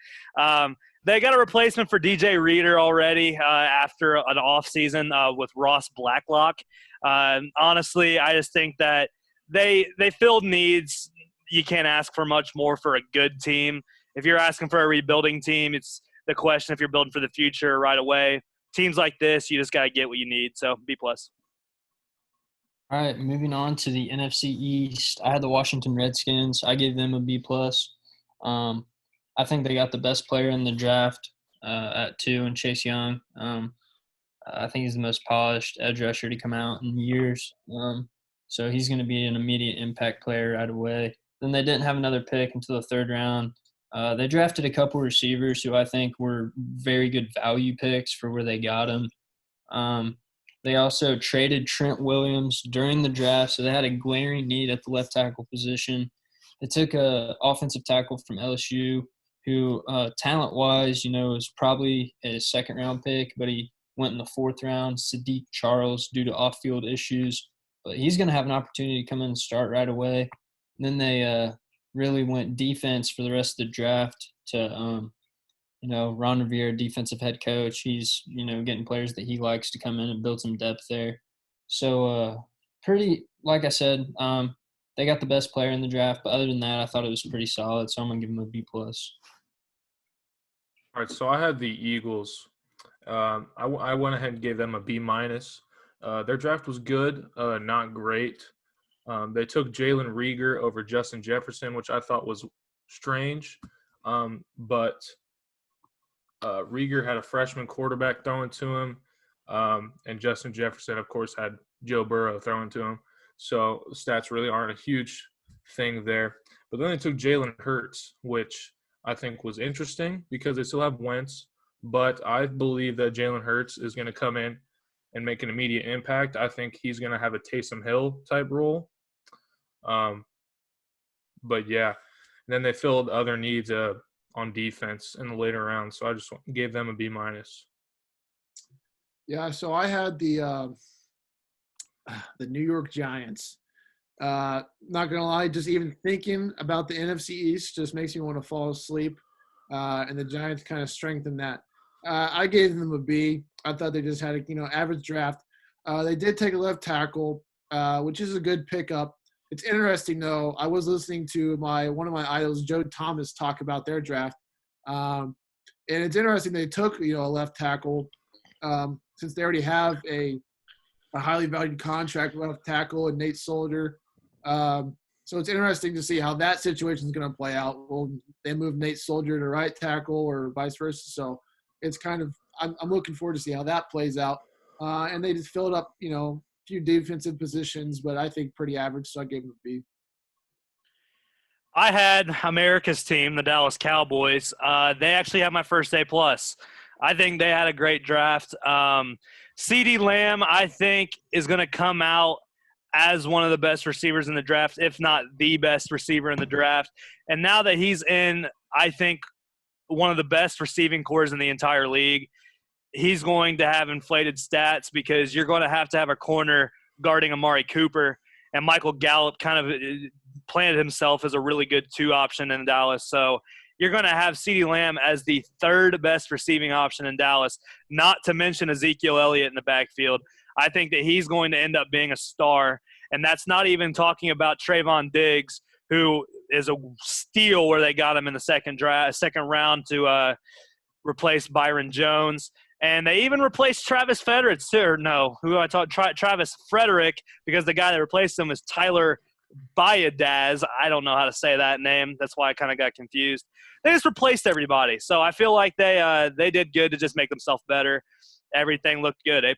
they got a replacement for DJ Reader already after an offseason with Ross Blacklock. Honestly, I just think that they filled needs. You can't ask for much more for a good team. If you're asking for a rebuilding team, it's the question if you're building for the future right away. Teams like this, you just got to get what you need. So, B+. All right, moving on to the NFC East. I had the Washington Redskins. I gave them a B+. I think they got the best player in the draft at 2 in Chase Young. I think he's the most polished edge rusher to come out in years. So he's going to be an immediate impact player right away. Then they didn't have another pick until the 3rd round. They drafted a couple receivers who I think were very good value picks for where they got them. They also traded Trent Williams during the draft, so they had a glaring need at the left tackle position. They took a offensive tackle from LSU who, talent-wise, is probably a 2nd-round pick, but he went in the 4th round, Sadiq Charles, due to off-field issues. But he's going to have an opportunity to come in and start right away. And then they really went defense for the rest of the draft to Ron Rivera, defensive head coach. He's, getting players that he likes to come in and build some depth there. So pretty, like I said, they got the best player in the draft. But other than that, I thought it was pretty solid. So I'm going to give them a B+. All right, so I had the Eagles. I went ahead and gave them a B-. Their draft was good, not great. They took Jalen Reagor over Justin Jefferson, which I thought was strange. But Reagor had a freshman quarterback throwing to him, and Justin Jefferson, of course, had Joe Burrow throwing to him. So stats really aren't a huge thing there. But then they took Jalen Hurts, which I think was interesting because they still have Wentz. But I believe that Jalen Hurts is going to come in and make an immediate impact. I think he's going to have a Taysom Hill type role. But, yeah. And then they filled other needs on defense in the later rounds. So I just gave them a B-. Yeah, so I had the New York Giants. Not going to lie, just even thinking about the NFC East just makes me want to fall asleep. And the Giants kind of strengthened that. I gave them a B. I thought they just had a average draft. They did take a left tackle, which is a good pickup. It's interesting though. I was listening to one of my idols, Joe Thomas, talk about their draft, and it's interesting they took a left tackle since they already have a highly valued contract left tackle and Nate Solder. So it's interesting to see how that situation is going to play out. Will they move Nate Solder to right tackle or vice versa? So it's kind of I'm looking forward to see how that plays out. And they just filled up, a few defensive positions, but I think pretty average, so I gave them a B. I had America's team, the Dallas Cowboys. They actually have my first A+. I think they had a great draft. CeeDee Lamb, I think, is going to come out as one of the best receivers in the draft, if not the best receiver in the draft. And now that he's in, I think, one of the best receiving cores in the entire league, he's going to have inflated stats because you're going to have a corner guarding Amari Cooper. And Michael Gallup kind of planted himself as a really good 2 option in Dallas. So you're going to have CeeDee Lamb as the 3rd best receiving option in Dallas, not to mention Ezekiel Elliott in the backfield. I think that he's going to end up being a star. And that's not even talking about Trayvon Diggs, who is a steal where they got him in the second round to replace Byron Jones. And they even replaced Travis Frederick, Travis Frederick, because the guy that replaced him is Tyler Bayadaz. I don't know how to say that name. That's why I kind of got confused. They just replaced everybody. So I feel like they did good to just make themselves better. Everything looked good, A+.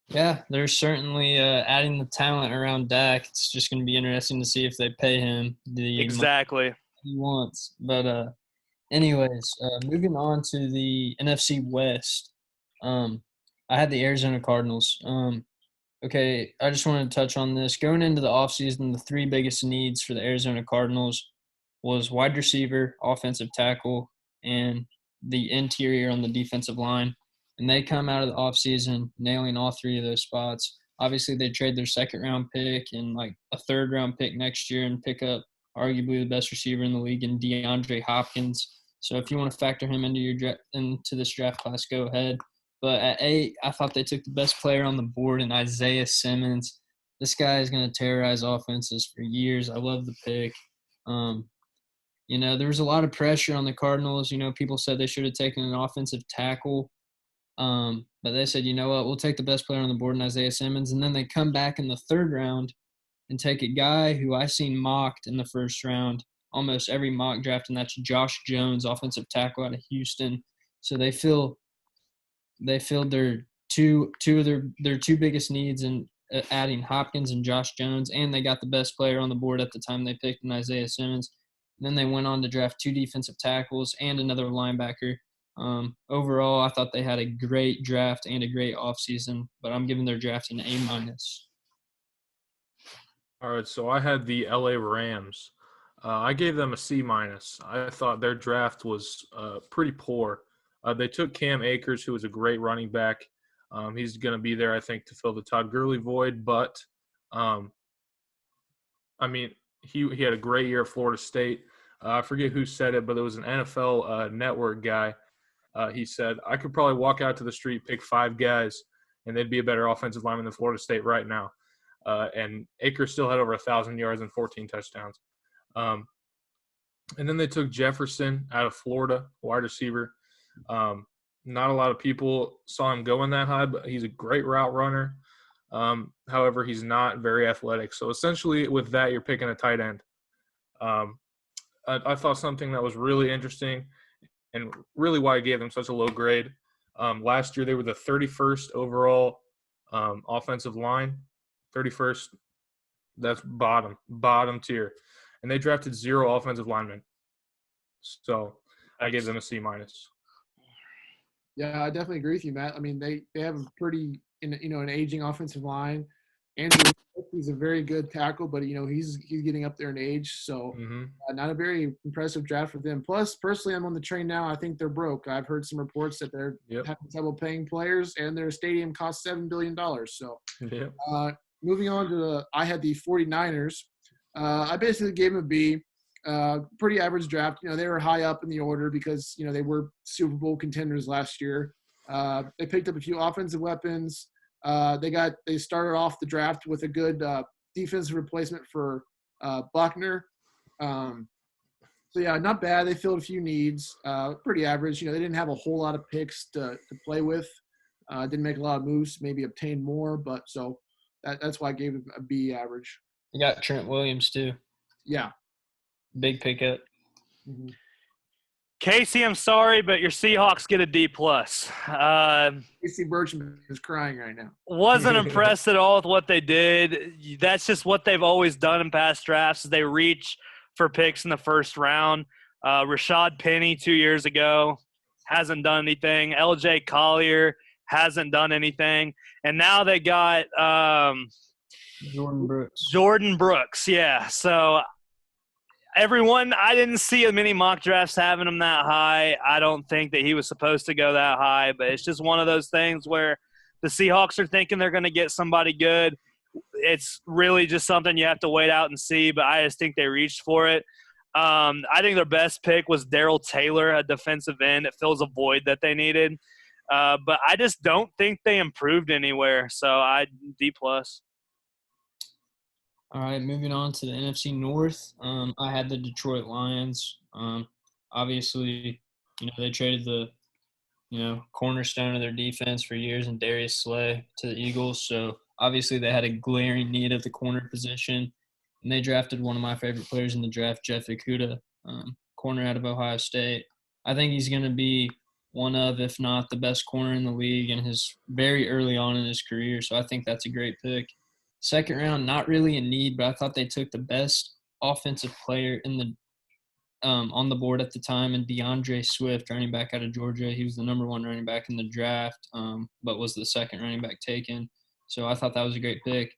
Yeah, they're certainly adding the talent around Dak. It's just going to be interesting to see if they pay him the exactly money he wants. But anyways, moving on to the NFC West, I had the Arizona Cardinals. Okay, I just wanted to touch on this. Going into the offseason, the three biggest needs for the Arizona Cardinals was wide receiver, offensive tackle, and the interior on the defensive line. And they come out of the offseason nailing all three of those spots. Obviously, they trade their second-round pick and like a third-round pick next year and pick up arguably the best receiver in the league in DeAndre Hopkins. So if you want to factor him into this draft class, go ahead. But at 8, I thought they took the best player on the board in Isaiah Simmons. This guy is going to terrorize offenses for years. I love the pick. There was a lot of pressure on the Cardinals. People said they should have taken an offensive tackle. But they said, you know what, we'll take the best player on the board in Isaiah Simmons. And then they come back in the third round and take a guy who I seen mocked in the first round, almost every mock draft, and that's Josh Jones, offensive tackle out of Houston. So they filled their two biggest needs in adding Hopkins and Josh Jones, and they got the best player on the board at the time they picked in Isaiah Simmons. And then they went on to draft 2 defensive tackles and another linebacker. Overall, I thought they had a great draft and a great offseason, but I'm giving their draft an A-. All right, so I had the LA Rams. I gave them a C-. I thought their draft was pretty poor. They took Cam Akers, who was a great running back. He's going to be there, I think, to fill the Todd Gurley void. But, he had a great year at Florida State. I forget who said it, but there was an NFL network guy. He said, I could probably walk out to the street, pick 5 guys, and they'd be a better offensive lineman than Florida State right now. And Akers still had over 1,000 yards and 14 touchdowns. And then they took Jefferson out of Florida, wide receiver. Not a lot of people saw him going that high, but he's a great route runner. However, he's not very athletic. So essentially with that, you're picking a tight end. I thought something that was really interesting and really why I gave them such a low grade. Last year, they were the 31st overall offensive line. 31st, that's bottom tier. And they drafted 0 offensive linemen. So I gave them a C-. Yeah, I definitely agree with you, Matt. I mean, they have a pretty, an aging offensive line. Andrew, he's a very good tackle, but, he's getting up there in age. So not a very impressive draft for them. Plus, personally, I'm on the train now. I think they're broke. I've heard some reports that they're having trouble paying players, and their stadium costs $7 billion. So moving on to I had the 49ers. I basically gave them a B. Pretty average draft. They were high up in the order because, they were Super Bowl contenders last year. They picked up a few offensive weapons. They started off the draft with a good defensive replacement for Buckner. Not bad. They filled a few needs. Pretty average. They didn't have a whole lot of picks to play with. Didn't make a lot of moves. Maybe obtained more, but so that's why I gave them a B average. You got Trent Williams too. Yeah. Big pickup. Mm-hmm. Casey, I'm sorry, but your Seahawks get a D+. Casey Birchman is crying right now. Wasn't impressed at all with what they did. That's just what they've always done in past drafts. They reach for picks in the first round. Rashad Penny 2 years ago hasn't done anything. LJ Collier hasn't done anything. And now they got Jordan Brooks, yeah. So everyone, I didn't see many mock drafts having him that high. I don't think that he was supposed to go that high, but it's just one of those things where the Seahawks are thinking they're going to get somebody good. It's really just something you have to wait out and see, but I just think they reached for it. I think their best pick was Darrell Taylor, a defensive end. It fills a void that they needed. But I just don't think they improved anywhere, so I D+. All right, moving on to the NFC North. I had the Detroit Lions. Obviously, they traded the, cornerstone of their defense for years in Darius Slay to the Eagles. So, obviously, they had a glaring need at the corner position. And they drafted one of my favorite players in the draft, Jeff Okudah, corner out of Ohio State. I think he's going to be one of, if not the best corner in the league in his very early on in his career. So, I think that's a great pick. Second round, not really a need, but I thought they took the best offensive player in the on the board at the time, and DeAndre Swift, running back out of Georgia. He was the number 1 running back in the draft, but was the second running back taken. So I thought that was a great pick.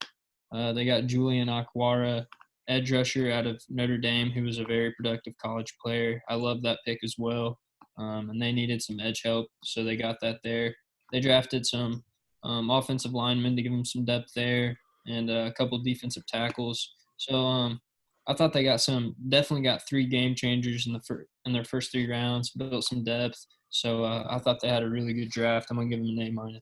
They got Julian Aquara, edge rusher out of Notre Dame, who was a very productive college player. I love that pick as well. And they needed some edge help, so they got that there. They drafted some offensive linemen to give them some depth there, and a couple defensive tackles. So I thought they definitely got 3 game changers in their first 3 rounds, built some depth. So I thought they had a really good draft. I'm gonna give them an A-.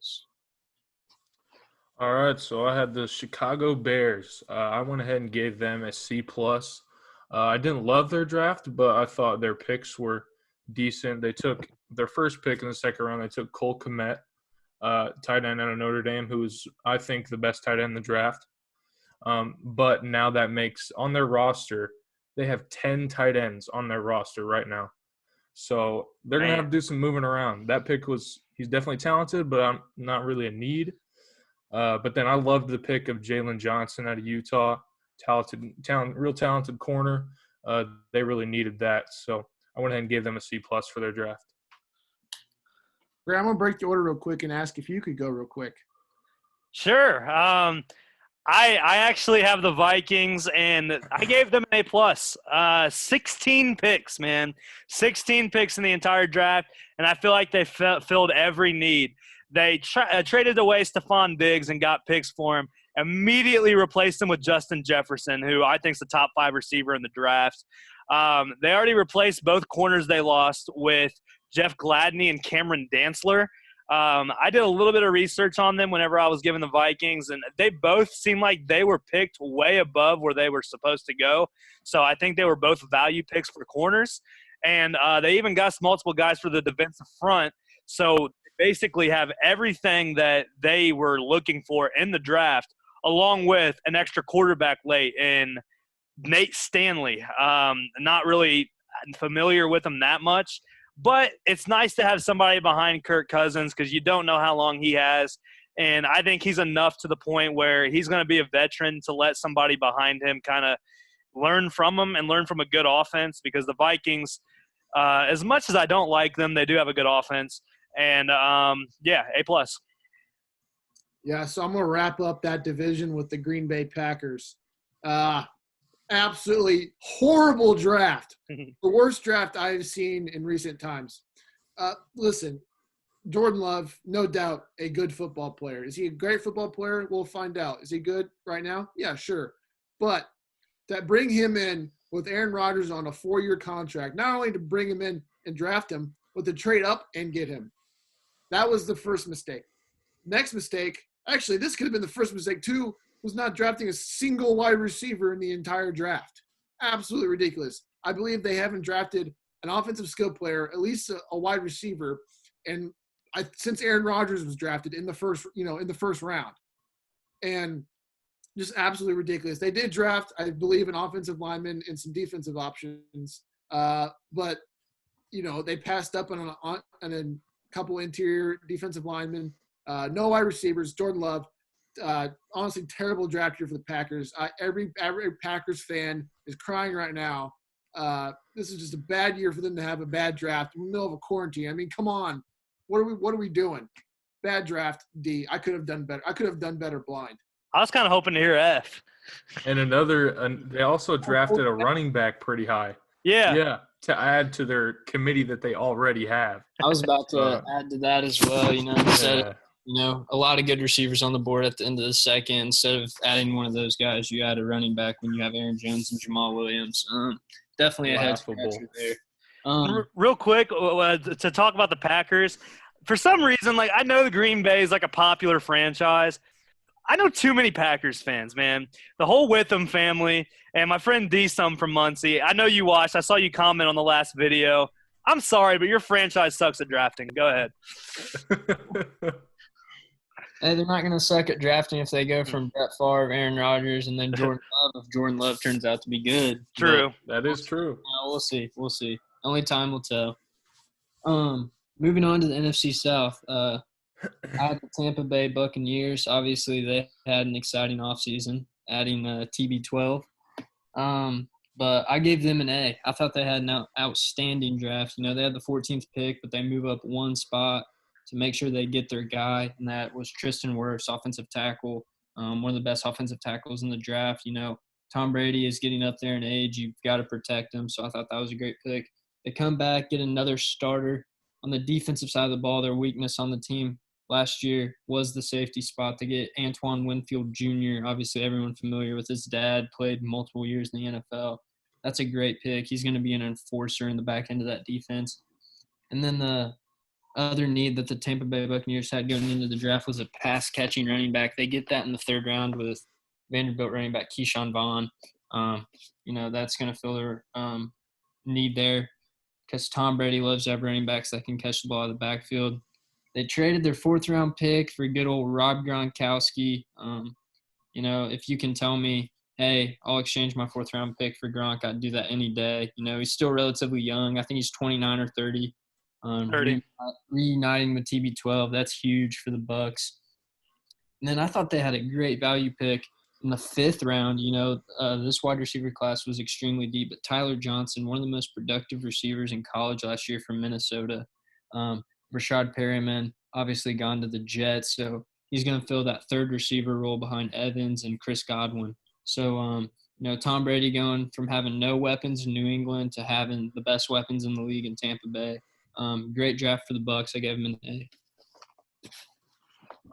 All right, so I had the Chicago Bears. I went ahead and gave them a C+. I didn't love their draft, but I thought their picks were decent. They took their first pick in the second round. They took Cole Kmet, tight end out of Notre Dame, who is, I think, the best tight end in the draft. But now that makes – on their roster, they have 10 tight ends on their roster right now. So they're going to have to do some moving around. That pick was – he's definitely talented, but I'm not really a need. But then I loved the pick of Jalen Johnson out of Utah, real talented corner. They really needed that. So I went ahead and gave them a C+ for their draft. Graham, I'm going to break the order real quick and ask if you could go real quick. Sure. I actually have the Vikings, and I gave them an A+. 16 picks, man. 16 picks in the entire draft, and I feel like they filled every need. They traded away Stephon Diggs and got picks for him, immediately replaced him with Justin Jefferson, who I think is the top 5 receiver in the draft. They already replaced both corners they lost with Jeff Gladney and Cameron Dantzler. I did a little bit of research on them whenever I was given the Vikings, and they both seemed like they were picked way above where they were supposed to go. So I think they were both value picks for corners. And they even got multiple guys for the defensive front. So basically have everything that they were looking for in the draft, along with an extra quarterback late in Nate Stanley. Not really familiar with him that much, but it's nice to have somebody behind Kirk Cousins because you don't know how long he has. And I think he's enough to the point where he's going to be a veteran to let somebody behind him kind of learn from him and learn from a good offense, because the Vikings, as much as I don't like them, they do have a good offense. And, A+. Yeah, so I'm going to wrap up that division with the Green Bay Packers. Absolutely horrible draft. The worst draft I've seen in recent times. Listen, Jordan Love, no doubt a good football player. Is he a great football player? We'll find out. Is he good right now? Yeah, sure. But that bring him in with Aaron Rodgers on a 4-year contract, not only to bring him in and draft him, but to trade up and get him. That was the first mistake. Next mistake, actually, this could have been the first mistake too, was not drafting a single wide receiver in the entire draft. Absolutely ridiculous. I believe they haven't drafted an offensive skill player, at least a wide receiver, and since Aaron Rodgers was drafted in the first round. And just absolutely ridiculous. They did draft, I believe, an offensive lineman and some defensive options, but they passed up on a couple interior defensive linemen, no wide receivers. Jordan Love, honestly, terrible draft year for the Packers. Every Packers fan is crying right now. This is just a bad year for them to have a bad draft in the middle of a quarantine. I mean, come on, what are we doing? Bad draft, D. I could have done better. I could have done better blind. I was kind of hoping to hear F. And they also drafted a running back pretty high. Yeah. To add to their committee that they already have. I was about to add to that as well. Instead of, a lot of good receivers on the board at the end of the second. Instead of adding one of those guys, you add a running back when you have Aaron Jones and Jamal Williams. Definitely a head scratcher there. Real quick, to talk about the Packers, for some reason, I know the Green Bay is a popular franchise. I know too many Packers fans, man. The whole Witham family and my friend D-Sum from Muncie. I know you watched. I saw you comment on the last video. I'm sorry, but your franchise sucks at drafting. Go ahead. Hey, they're not going to suck at drafting if they go from Brett Favre, Aaron Rodgers, and then Jordan Love if Jordan Love turns out to be good. True. That is true. We'll see. Only time will tell. Moving on to the NFC South. I had the Tampa Bay Buccaneers. Obviously, they had an exciting offseason, adding TB12. But I gave them an A. I thought they had an outstanding draft. They had the 14th pick, but they move up one spot to make sure they get their guy, and that was Tristan Wirfs, offensive tackle, one of the best offensive tackles in the draft. Tom Brady is getting up there in age. You've got to protect him, so I thought that was a great pick. They come back, get another starter. On the defensive side of the ball, their weakness on the team last year was the safety spot. To get Antoine Winfield Jr., obviously everyone familiar with his dad, played multiple years in the NFL. That's a great pick. He's going to be an enforcer in the back end of that defense. And then the other need that the Tampa Bay Buccaneers had going into the draft was a pass-catching running back. They get that in the third round with Vanderbilt running back Keyshawn Vaughn. That's going to fill their need there because Tom Brady loves to have running backs that can catch the ball out of the backfield. They traded their fourth-round pick for good old Rob Gronkowski. If you can tell me, hey, I'll exchange my fourth-round pick for Gronk, I'd do that any day. He's still relatively young. I think he's 29 or 30. 30. Reuniting with TB12, that's huge for the Bucs. And then I thought they had a great value pick in the fifth round. This wide receiver class was extremely deep, but Tyler Johnson, one of the most productive receivers in college last year from Minnesota. Rashad Perriman, obviously gone to the Jets, so he's going to fill that third receiver role behind Evans and Chris Godwin. So, Tom Brady going from having no weapons in New England to having the best weapons in the league in Tampa Bay. Great draft for the Bucs. I gave him an A.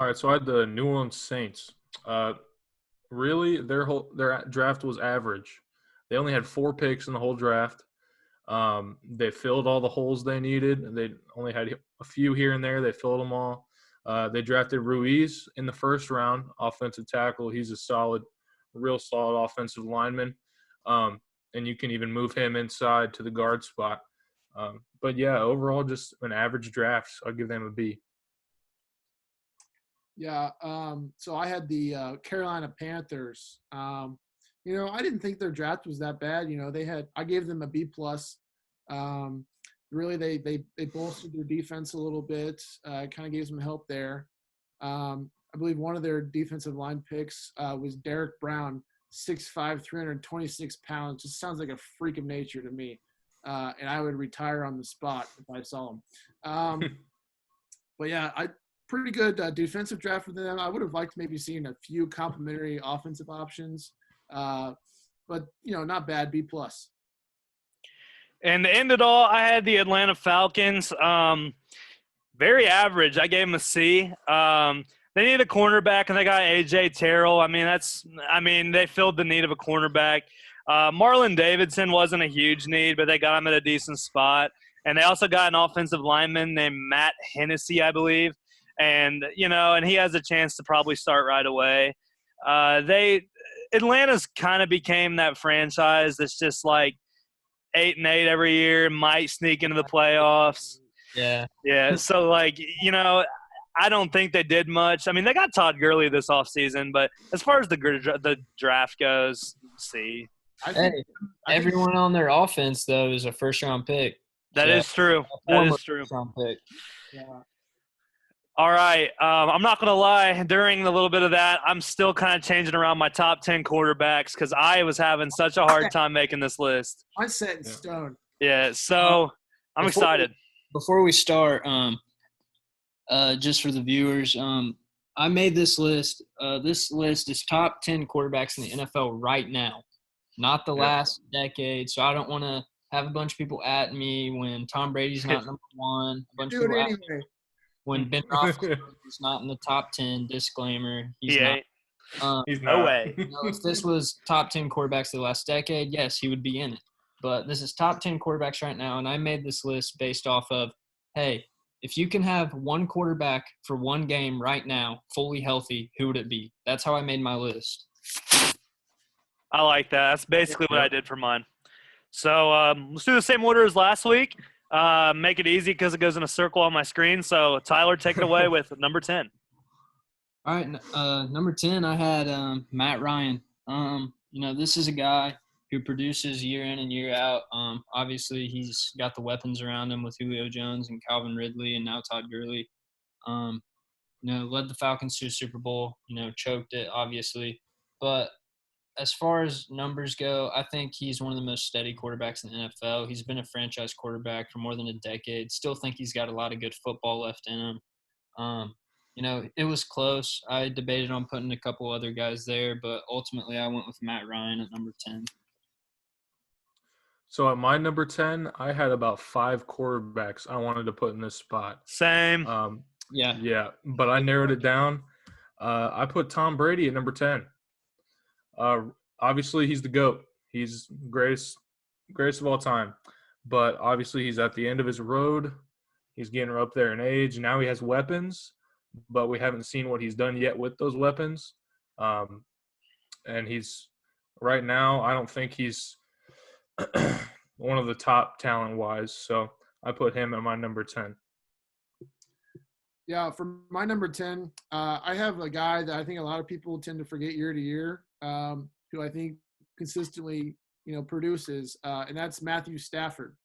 All right, so I had the New Orleans Saints. Really, their draft was average. They only had 4 picks in the whole draft. They filled all the holes they needed. They only had a few here and there. They filled them all. They drafted Ruiz in the first round, offensive tackle. He's a real solid offensive lineman. And you can even move him inside to the guard spot. But, yeah, overall just an average draft. So I'll give them a B. Yeah, so I had the Carolina Panthers. I didn't think their draft was that bad. I gave them a B+. Really, they bolstered their defense a little bit. Kind of gave some help there. I believe one of their defensive line picks was Derek Brown, 6'5", 326 pounds. Just sounds like a freak of nature to me. And I would retire on the spot if I saw him. But yeah, pretty good defensive draft for them. I would have liked maybe seeing a few complimentary offensive options, but not bad. B+. And to end it all, I had the Atlanta Falcons. Very average. I gave them a C. They need a cornerback, and they got A.J. Terrell. They filled the need of a cornerback. Marlon Davidson wasn't a huge need, but they got him at a decent spot. And they also got an offensive lineman named Matt Hennessy, I believe. And he has a chance to probably start right away. Atlanta's kind of became that franchise that's just like 8-8 every year, might sneak into the playoffs. Yeah. Yeah. So I don't think they did much. They got Todd Gurley this offseason, but as far as the draft goes, C. Everyone on their offense though is a first-round pick. That is true. That is true. First-round pick. Yeah. All right. I'm not going to lie. During a little bit of that, I'm still kind of changing around my top 10 quarterbacks because I was having such a hard time making this list. I'm set in stone. Yeah. So I'm excited. Before we start, just for the viewers, I made this list. This list is top 10 quarterbacks in the NFL right now, not the last decade. So I don't want to have a bunch of people at me when Tom Brady's not number one. A bunch of people anyway. When Ben Roethlisberger is not in the top 10, disclaimer, he's not. He's no not. way. If this was top 10 quarterbacks of the last decade, yes, he would be in it. But this is top 10 quarterbacks right now, and I made this list based off of, hey, if you can have one quarterback for one game right now, fully healthy, who would it be? That's how I made my list. I like that. That's basically what I did for mine. So let's do the same order as last week. Make it easy because it goes in a circle on my screen. So, Tyler, take it away with number 10. All right, number 10, I had Matt Ryan. This is a guy who produces year in and year out. Obviously, he's got the weapons around him with Julio Jones and Calvin Ridley and now Todd Gurley. Led the Falcons to a Super Bowl, choked it, obviously. But as far as numbers go, I think he's one of the most steady quarterbacks in the NFL. He's been a franchise quarterback for more than a decade. Still think he's got a lot of good football left in him. It was close. I debated on putting a couple other guys there, but ultimately I went with Matt Ryan at number 10. So at my number 10, I had about 5 quarterbacks I wanted to put in this spot. Same. Yeah, but I narrowed it down. I put Tom Brady at number 10. Obviously, he's the GOAT. He's greatest of all time. But obviously, he's at the end of his road. He's getting up there in age. Now he has weapons, but we haven't seen what he's done yet with those weapons. And he's right now, I don't think he's one of the top talent-wise. So I put him at my number 10. Yeah, for my number 10, I have a guy that I think a lot of people tend to forget year to year, who I think consistently, produces, and that's Matthew Stafford.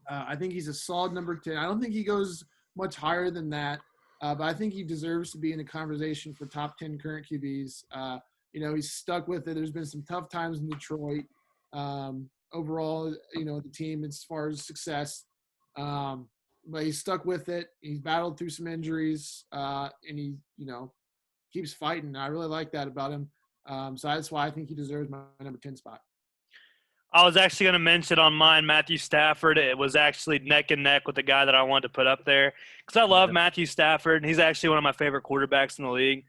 I think he's a solid number 10. I don't think he goes much higher than that, but I think he deserves to be in the conversation for top 10 current QBs. He's stuck with it. There's been some tough times in Detroit. Overall, the team as far as success. But he's stuck with it. He's battled through some injuries, and he, keeps fighting. I really like that about him. So that's why I think he deserves my number 10 spot. I was actually going to mention on mine Matthew Stafford. It was actually neck and neck with the guy that I wanted to put up there because I love Matthew Stafford, and he's actually one of my favorite quarterbacks in the league.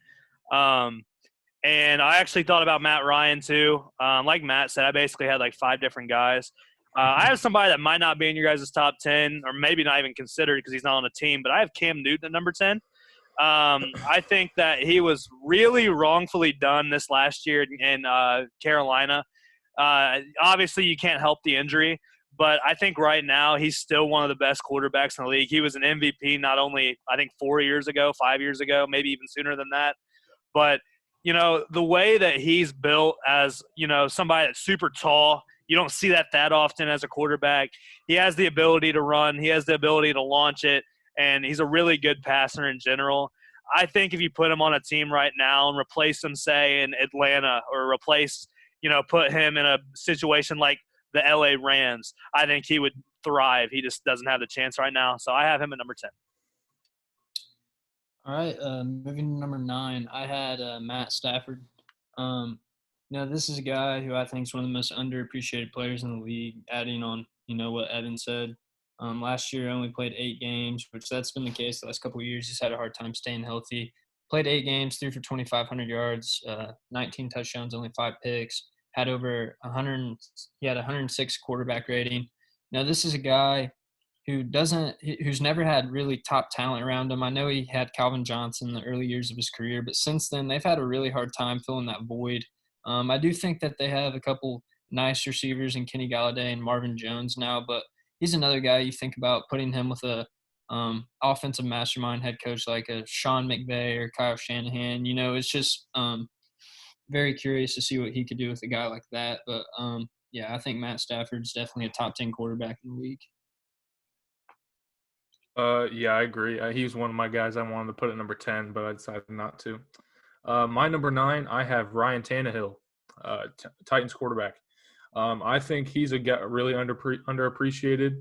And I actually thought about Matt Ryan too. Like Matt said, I basically had like 5 different guys. I have somebody that might not be in your guys' top 10 or maybe not even considered because he's not on a team, but I have Cam Newton at number 10. I think that he was really wrongfully done this last year in Carolina. Obviously, you can't help the injury, but I think right now he's still one of the best quarterbacks in the league. He was an MVP not only, I think, 4 years ago, 5 years ago, maybe even sooner than that. But, the way that he's built as, somebody that's super tall, you don't see that often as a quarterback. He has the ability to run. He has the ability to launch it, and he's a really good passer in general. I think if you put him on a team right now and replace him, say, in Atlanta or put him in a situation like the LA Rams, I think he would thrive. He just doesn't have the chance right now. So I have him at number 10. All right, moving to number 9, I had Matt Stafford. This is a guy who I think is one of the most underappreciated players in the league, adding on, what Evan said. Last year, only played 8 games, which that's been the case the last couple of years. He's had a hard time staying healthy. Played 8 games, threw for 2,500 yards, 19 touchdowns, only 5 picks. Had over 100. He had 106 quarterback rating. Now, this is a guy who's never had really top talent around him. I know he had Calvin Johnson in the early years of his career, but since then they've had a really hard time filling that void. I do think that they have a couple nice receivers in Kenny Galladay and Marvin Jones now, but he's another guy you think about putting him with a offensive mastermind head coach like a Sean McVay or Kyle Shanahan. It's just very curious to see what he could do with a guy like that. But, I think Matt Stafford's definitely a top 10 quarterback in the league. Yeah, I agree. He was one of my guys I wanted to put at number 10, but I decided not to. My number 9, I have Ryan Tannehill, Titans quarterback. I think he's a guy really underappreciated,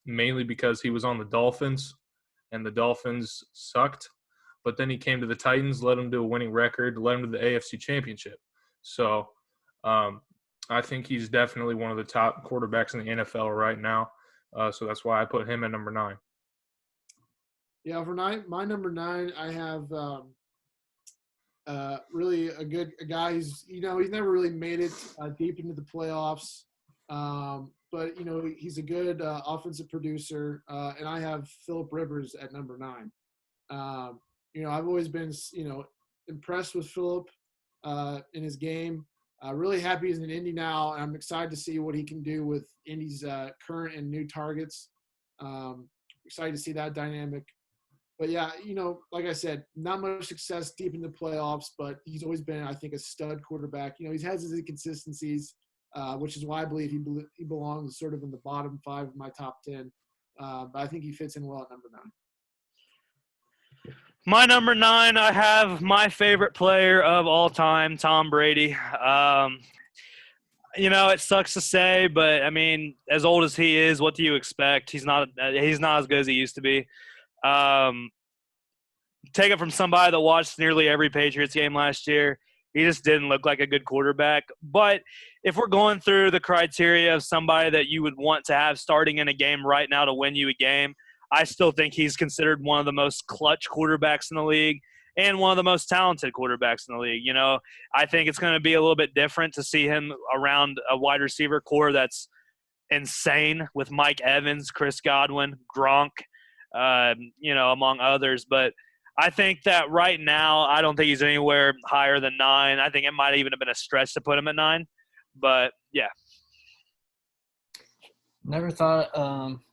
mainly because he was on the Dolphins, and the Dolphins sucked. But then he came to the Titans, led them to a winning record, led them to the AFC Championship. So I think he's definitely one of the top quarterbacks in the NFL right now. So that's why I put him at number 9. Yeah, for my number 9, I have really a guy. He's never really made it deep into the playoffs, but he's a good offensive producer, and I have Philip Rivers at number 9. I've always been impressed with Philip in his game. Really happy he's in Indy now, and I'm excited to see what he can do with Indy's current and new targets. Excited to see that dynamic. But, yeah, like I said, not much success deep in the playoffs, but he's always been, I think, a stud quarterback. He has his inconsistencies, which is why I believe he belongs sort of in the bottom 5 of my top 10. But I think he fits in well at number 9. My number 9, I have my favorite player of all time, Tom Brady. It sucks to say, but, I mean, as old as he is, what do you expect? He's not as good as he used to be. take it from somebody that watched nearly every Patriots game last year. He just didn't look like a good quarterback. But if we're going through the criteria of somebody that you would want to have starting in a game right now to win you a game, I still think he's considered one of the most clutch quarterbacks in the league and one of the most talented quarterbacks in the league. You know, I think it's going to be a little bit different to see him around a wide receiver core that's insane with Mike Evans, Chris Godwin, Gronk, among others. But I think that right now, I don't think he's anywhere higher than 9. I think it might even have been a stretch to put him at 9. But, yeah. Never thought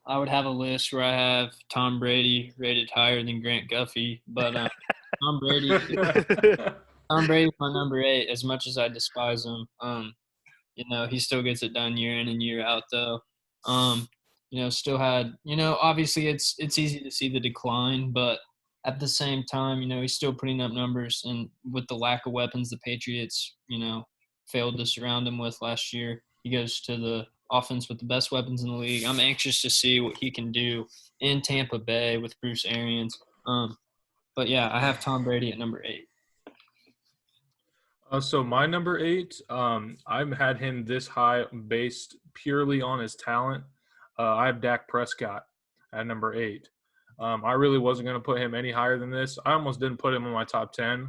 I would have a list where I have Tom Brady rated higher than Grant Guffey, but Tom Brady's my number 8. As much as I despise him, he still gets it done year in and year out, though. Still had, obviously it's easy to see the decline, but at the same time, he's still putting up numbers, and with the lack of weapons the Patriots, failed to surround him with last year, he goes to the offense with the best weapons in the league. I'm anxious to see what he can do in Tampa Bay with Bruce Arians. But yeah, I have Tom Brady at number 8. So my number 8, I've had him this high based purely on his talent. I have Dak Prescott at number 8. I really wasn't going to put him any higher than this. I almost didn't put him in my top 10,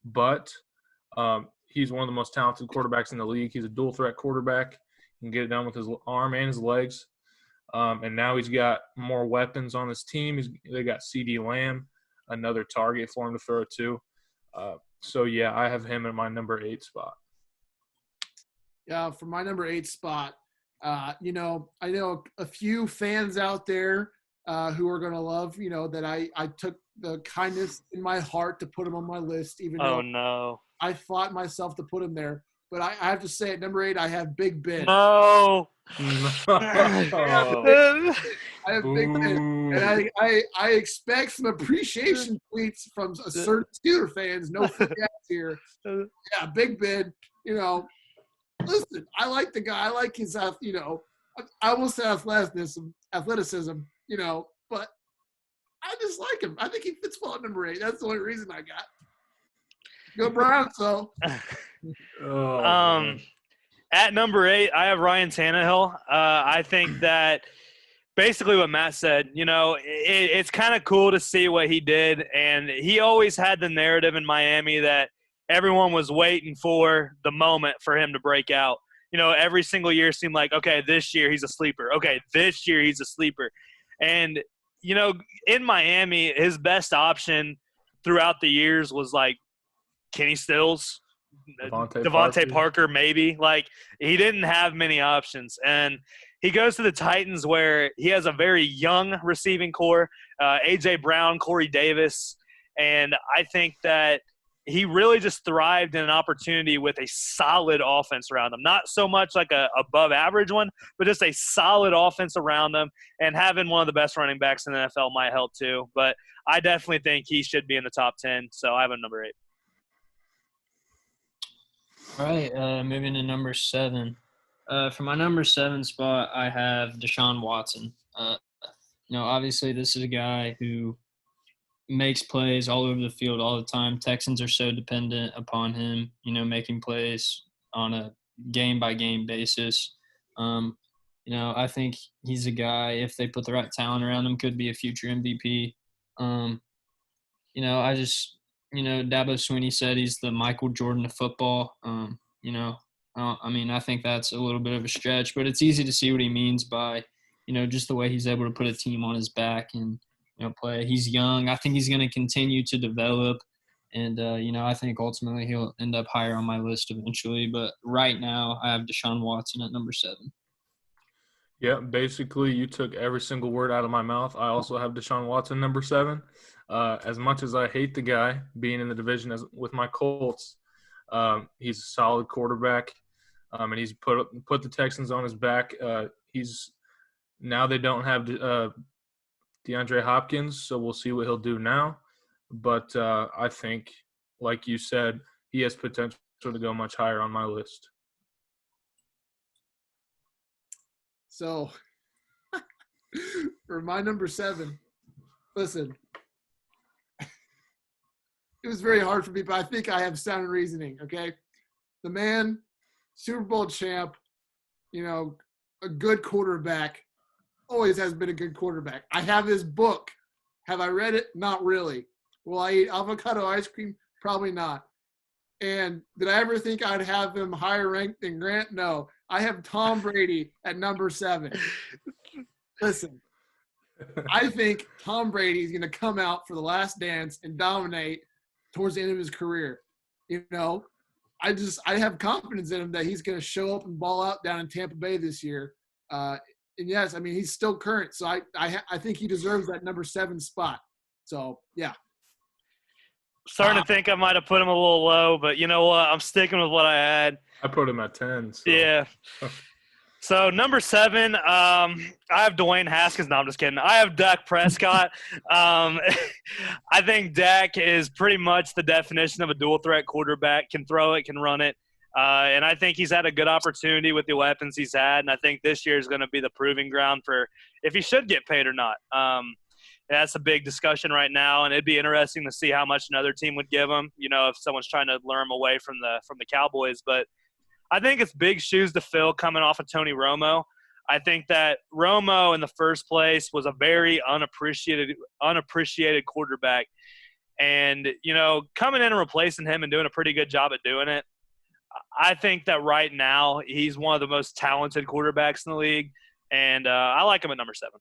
but he's one of the most talented quarterbacks in the league. He's a dual threat quarterback. He can get it done with his arm and his legs. And now he's got more weapons on his team. They got CeeDee Lamb, another target for him to throw to. So, yeah, I have him in my number 8 spot. Yeah, for my number 8 spot, I know a few fans out there who are going to love, that I took the kindness in my heart to put him on my list, even though no. I fought myself to put him there. But I have to say, at number 8, I have Big Ben. No. I have Big Ben. And I expect some appreciation tweets from a certain Steeler fans. No forgets here. Yeah, Big Ben, listen, I like the guy. I like his, I almost said athleticism, but I just like him. I think he fits well at number 8. That's the only reason I got. Go Browns, though. At number 8, I have Ryan Tannehill. I think that basically what Matt said, it's kind of cool to see what he did. And he always had the narrative in Miami that everyone was waiting for the moment for him to break out. Every single year seemed like, okay, this year he's a sleeper. Okay, this year he's a sleeper. And, in Miami, his best option throughout the years was like Kenny Stills, Devontae Parker, maybe. Like, he didn't have many options. And he goes to the Titans where he has a very young receiving core, A.J. Brown, Corey Davis. And I think that he really just thrived in an opportunity with a solid offense around him. Not so much like a above average one, but just a solid offense around him. And having one of the best running backs in the NFL might help too. But I definitely think he should be in the top 10. So I have a number 8. All right, moving to number 7. For my number 7 spot, I have Deshaun Watson. Obviously this is a guy who makes plays all over the field all the time. Texans are so dependent upon him, making plays on a game-by-game basis. I think he's a guy, if they put the right talent around him, could be a future MVP. Dabo Swinney said he's the Michael Jordan of football. I think that's a little bit of a stretch, but it's easy to see what he means by, just the way he's able to put a team on his back and, play. He's young. I think he's going to continue to develop. And, I think ultimately he'll end up higher on my list eventually. But right now I have Deshaun Watson at number 7. Yeah, basically you took every single word out of my mouth. I also have Deshaun Watson, number 7. As much as I hate the guy being in the division with my Colts, he's a solid quarterback, and he's put the Texans on his back. Now they don't have DeAndre Hopkins, so we'll see what he'll do now. But I think, like you said, he has potential to go much higher on my list. So, for my number 7, listen, it was very hard for me, but I think I have sound reasoning. Okay, the man, Super Bowl champ, a good quarterback, always has been a good quarterback. I have his book. Have I read it? Not really. Will I eat avocado ice cream? Probably not. And did I ever think I'd have him higher ranked than Grant? No. I have Tom Brady at number 7. Listen, I think Tom Brady is going to come out for the last dance and dominate towards the end of his career. I have confidence in him that he's going to show up and ball out down in Tampa Bay this year. And yes, I mean, he's still current. So I think he deserves that number 7 spot. So, yeah. Starting to think I might have put him a little low, but you know what? I'm sticking with what I had. I put him at 10. So. Yeah. So number 7, I have Dwayne Haskins. No, I'm just kidding. I have Dak Prescott. I think Dak is pretty much the definition of a dual threat quarterback. Can throw it, can run it. And I think he's had a good opportunity with the weapons he's had. And I think this year is going to be the proving ground for if he should get paid or not. That's a big discussion right now, and it'd be interesting to see how much another team would give him. If someone's trying to lure him away from the Cowboys. But I think it's big shoes to fill coming off of Tony Romo. I think that Romo in the first place was a very unappreciated quarterback, and coming in and replacing him and doing a pretty good job at doing it. I think that right now he's one of the most talented quarterbacks in the league, and I like him at number 7.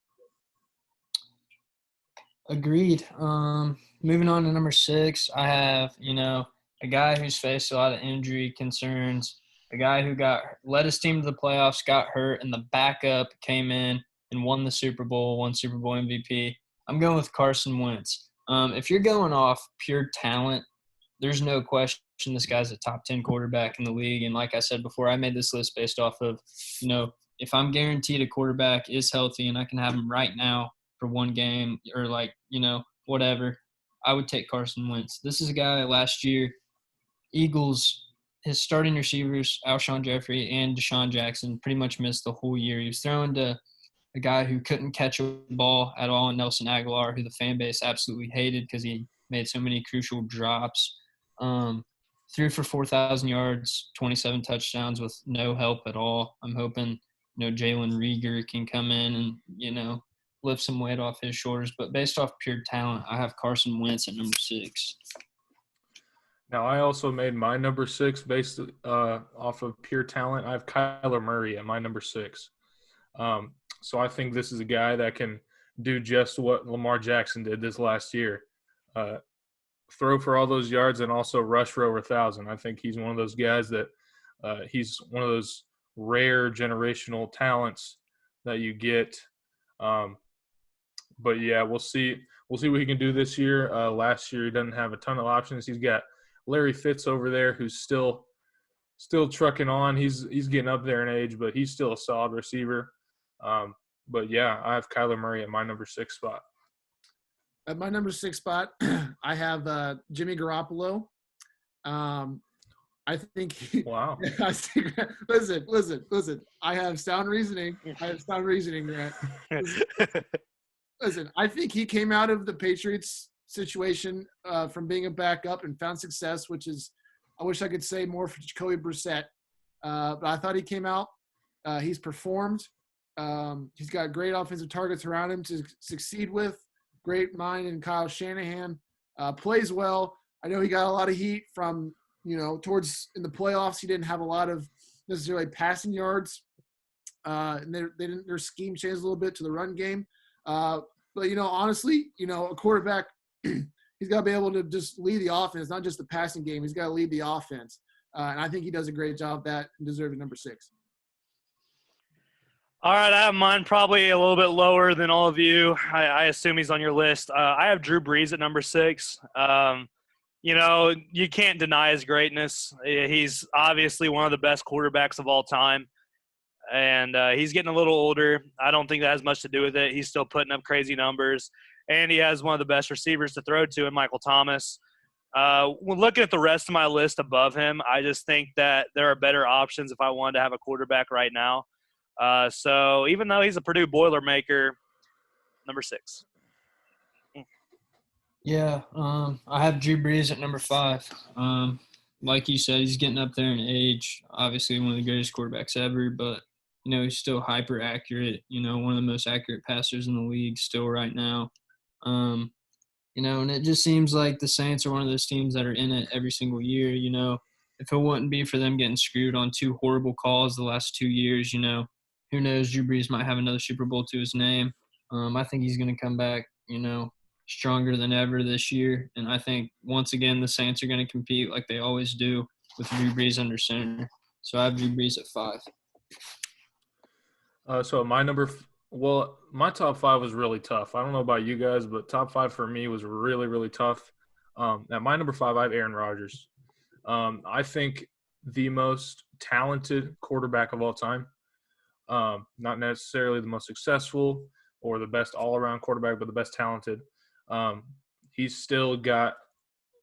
Agreed. Moving on to number 6, I have, a guy who's faced a lot of injury concerns, a guy who led his team to the playoffs, got hurt, and the backup came in and won Super Bowl MVP. I'm going with Carson Wentz. If you're going off pure talent, there's no question this guy's a top 10 quarterback in the league. And like I said before, I made this list based off of, if I'm guaranteed a quarterback is healthy and I can have him right now for one game or whatever, I would take Carson Wentz. This is a guy last year, Eagles, his starting receivers, Alshon Jeffrey and Deshaun Jackson, pretty much missed the whole year. He was throwing to a guy who couldn't catch a ball at all, Nelson Aguilar, who the fan base absolutely hated because he made so many crucial drops. Threw for 4,000 yards, 27 touchdowns with no help at all. I'm hoping, Jalen Reagor can come in and, lift some weight off his shoulders. But based off pure talent, I have Carson Wentz at number 6. Now, I also made my number 6 based off of pure talent. I have Kyler Murray at my number 6. So I think this is a guy that can do just what Lamar Jackson did this last year. Throw for all those yards and also rush for over 1,000. I think he's one of those guys that he's one of those rare generational talents that you get. But, yeah, we'll see what he can do this year. Last year he doesn't have a ton of options. He's got Larry Fitz over there who's still trucking on. He's getting up there in age, but he's still a solid receiver. But, yeah, I have Kyler Murray at my number 6 spot. At my number 6 spot, I have Jimmy Garoppolo. I think Wow. Listen. I have sound reasoning. Grant. Listen, I think he came out of the Patriots situation from being a backup and found success, which is, I wish I could say more for Jacoby Brissett. But I thought he came out. He's performed. He's got great offensive targets around him to succeed with. Great mind in Kyle Shanahan. Plays well. I know he got a lot of heat from, towards in the playoffs. He didn't have a lot of necessarily passing yards. And their scheme changed a little bit to the run game. But, honestly, a quarterback, he's got to be able to just lead the offense, not just the passing game. He's got to lead the offense. And I think he does a great job of that and deserves number 6. All right, I have mine probably a little bit lower than all of you. I assume he's on your list. I have Drew Brees at number 6. You can't deny his greatness. He's obviously one of the best quarterbacks of all time. And he's getting a little older. I don't think that has much to do with it. He's still putting up crazy numbers. And he has one of the best receivers to throw to in Michael Thomas. When looking at the rest of my list above him, I just think that there are better options if I wanted to have a quarterback right now. So even though he's a Purdue Boilermaker, number 6. Yeah, I have Drew Brees at number 5. Like you said, he's getting up there in age. Obviously, one of the greatest quarterbacks ever, but he's still hyper accurate. One of the most accurate passers in the league still right now. Um, and it just seems like the Saints are one of those teams that are in it every single year. If it wouldn't be for them getting screwed on 2 horrible calls the last 2 years, who knows? Drew Brees might have another Super Bowl to his name. I think he's going to come back, stronger than ever this year. And I think once again the Saints are going to compete like they always do with Drew Brees under center. So I have Drew Brees at 5. So my top 5 was really tough. I don't know about you guys, but top 5 for me was really, really tough. At my number 5, I have Aaron Rodgers. I think the most talented quarterback of all time. Not necessarily the most successful or the best all-around quarterback, but the best talented. He's still got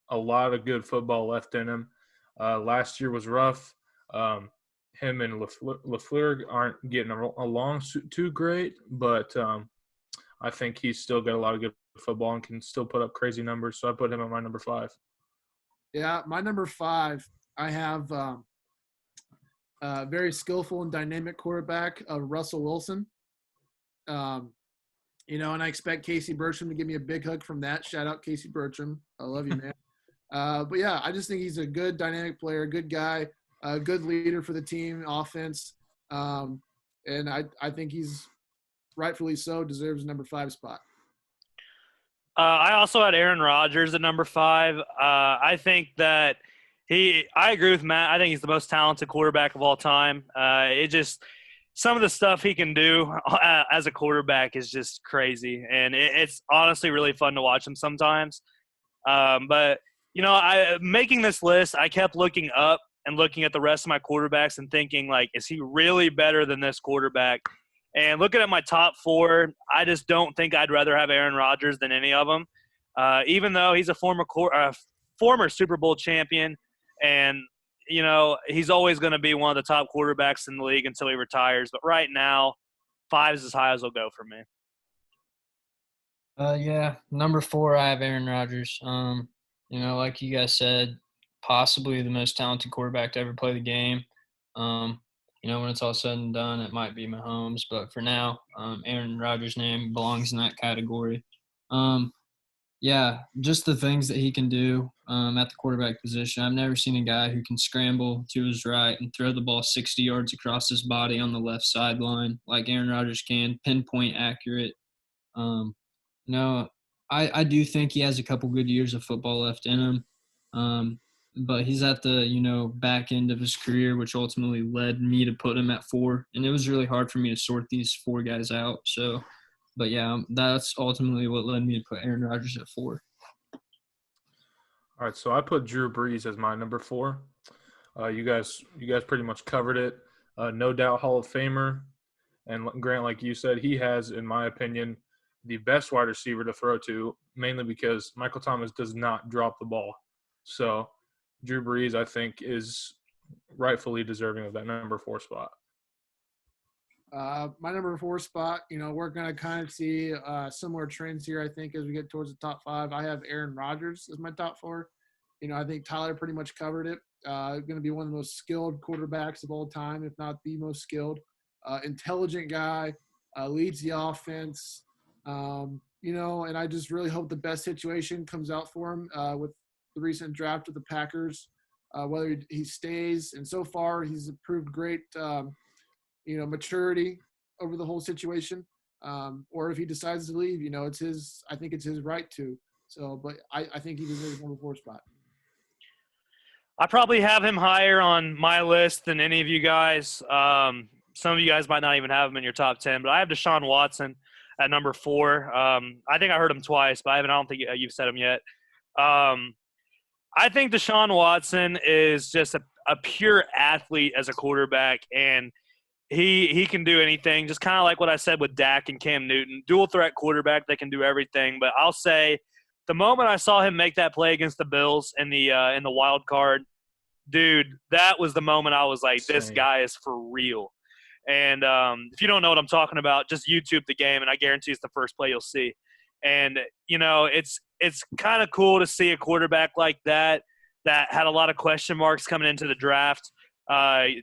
a lot of good football left in him. Last year was rough. Him and LaFleur aren't getting along too great, but I think he's still got a lot of good football and can still put up crazy numbers. So I put him at my number 5. Yeah, my number 5, I have very skillful and dynamic quarterback, Russell Wilson. And I expect Casey Bertram to give me a big hug from that. Shout out Casey Bertram. I love you, man. But yeah, I just think he's a good dynamic player, good guy, a good leader for the team offense. And I think he's rightfully so deserves number 5 spot. I also had Aaron Rodgers at number 5. I think that I agree with Matt. I think he's the most talented quarterback of all time. Some of the stuff he can do as a quarterback is just crazy, and it's honestly really fun to watch him sometimes. But making this list, I kept looking up and looking at the rest of my quarterbacks and thinking, like, is he really better than this quarterback? And looking at my top 4, I just don't think I'd rather have Aaron Rodgers than any of them, even though he's a former Super Bowl champion, and he's always going to be one of the top quarterbacks in the league until he retires. But right now, 5 is as high as he'll go for me. Yeah, number 4, I have Aaron Rodgers. Like you guys said, possibly the most talented quarterback to ever play the game. When it's all said and done, it might be Mahomes, but for now, Aaron Rodgers' name belongs in that category. Yeah, just the things that he can do at the quarterback position. I've never seen a guy who can scramble to his right and throw the ball 60 yards across his body on the left sideline like Aaron Rodgers can, pinpoint accurate. I do think he has a couple good years of football left in him. But he's at the, back end of his career, which ultimately led me to put him at 4. And it was really hard for me to sort these 4 guys out. So, but yeah, that's ultimately what led me to put Aaron Rodgers at 4. All right, so I put Drew Brees as my number 4. You guys pretty much covered it. No doubt Hall of Famer. And Grant, like you said, he has, in my opinion, the best wide receiver to throw to, mainly because Michael Thomas does not drop the ball. So Drew Brees, I think, is rightfully deserving of that number 4 spot. My number 4 spot, we're going to kind of see similar trends here, I think, as we get towards the top 5. I have Aaron Rodgers as my top 4. I think Tyler pretty much covered it. Going to be one of the most skilled quarterbacks of all time, if not the most skilled. Intelligent guy, leads the offense. And I just really hope the best situation comes out for him with the recent draft of the Packers, whether he stays. And so far, he's proved great maturity over the whole situation. Or if he decides to leave, I think it's his right to. So, but I think he deserves number 4 spot. I probably have him higher on my list than any of you guys. Some of you guys might not even have him in your top 10, but I have Deshaun Watson at number 4. I think I heard him twice, but I don't think you've said him yet. I think Deshaun Watson is just a pure athlete as a quarterback, and he can do anything, just kind of like what I said with Dak and Cam Newton. Dual threat quarterback that can do everything. But I'll say the moment I saw him make that play against the Bills in the wild card, dude, that was the moment I was like, this guy is for real. And if you don't know what I'm talking about, just YouTube the game, and I guarantee it's the first play you'll see. And, it's kind of cool to see a quarterback like that had a lot of question marks coming into the draft, kind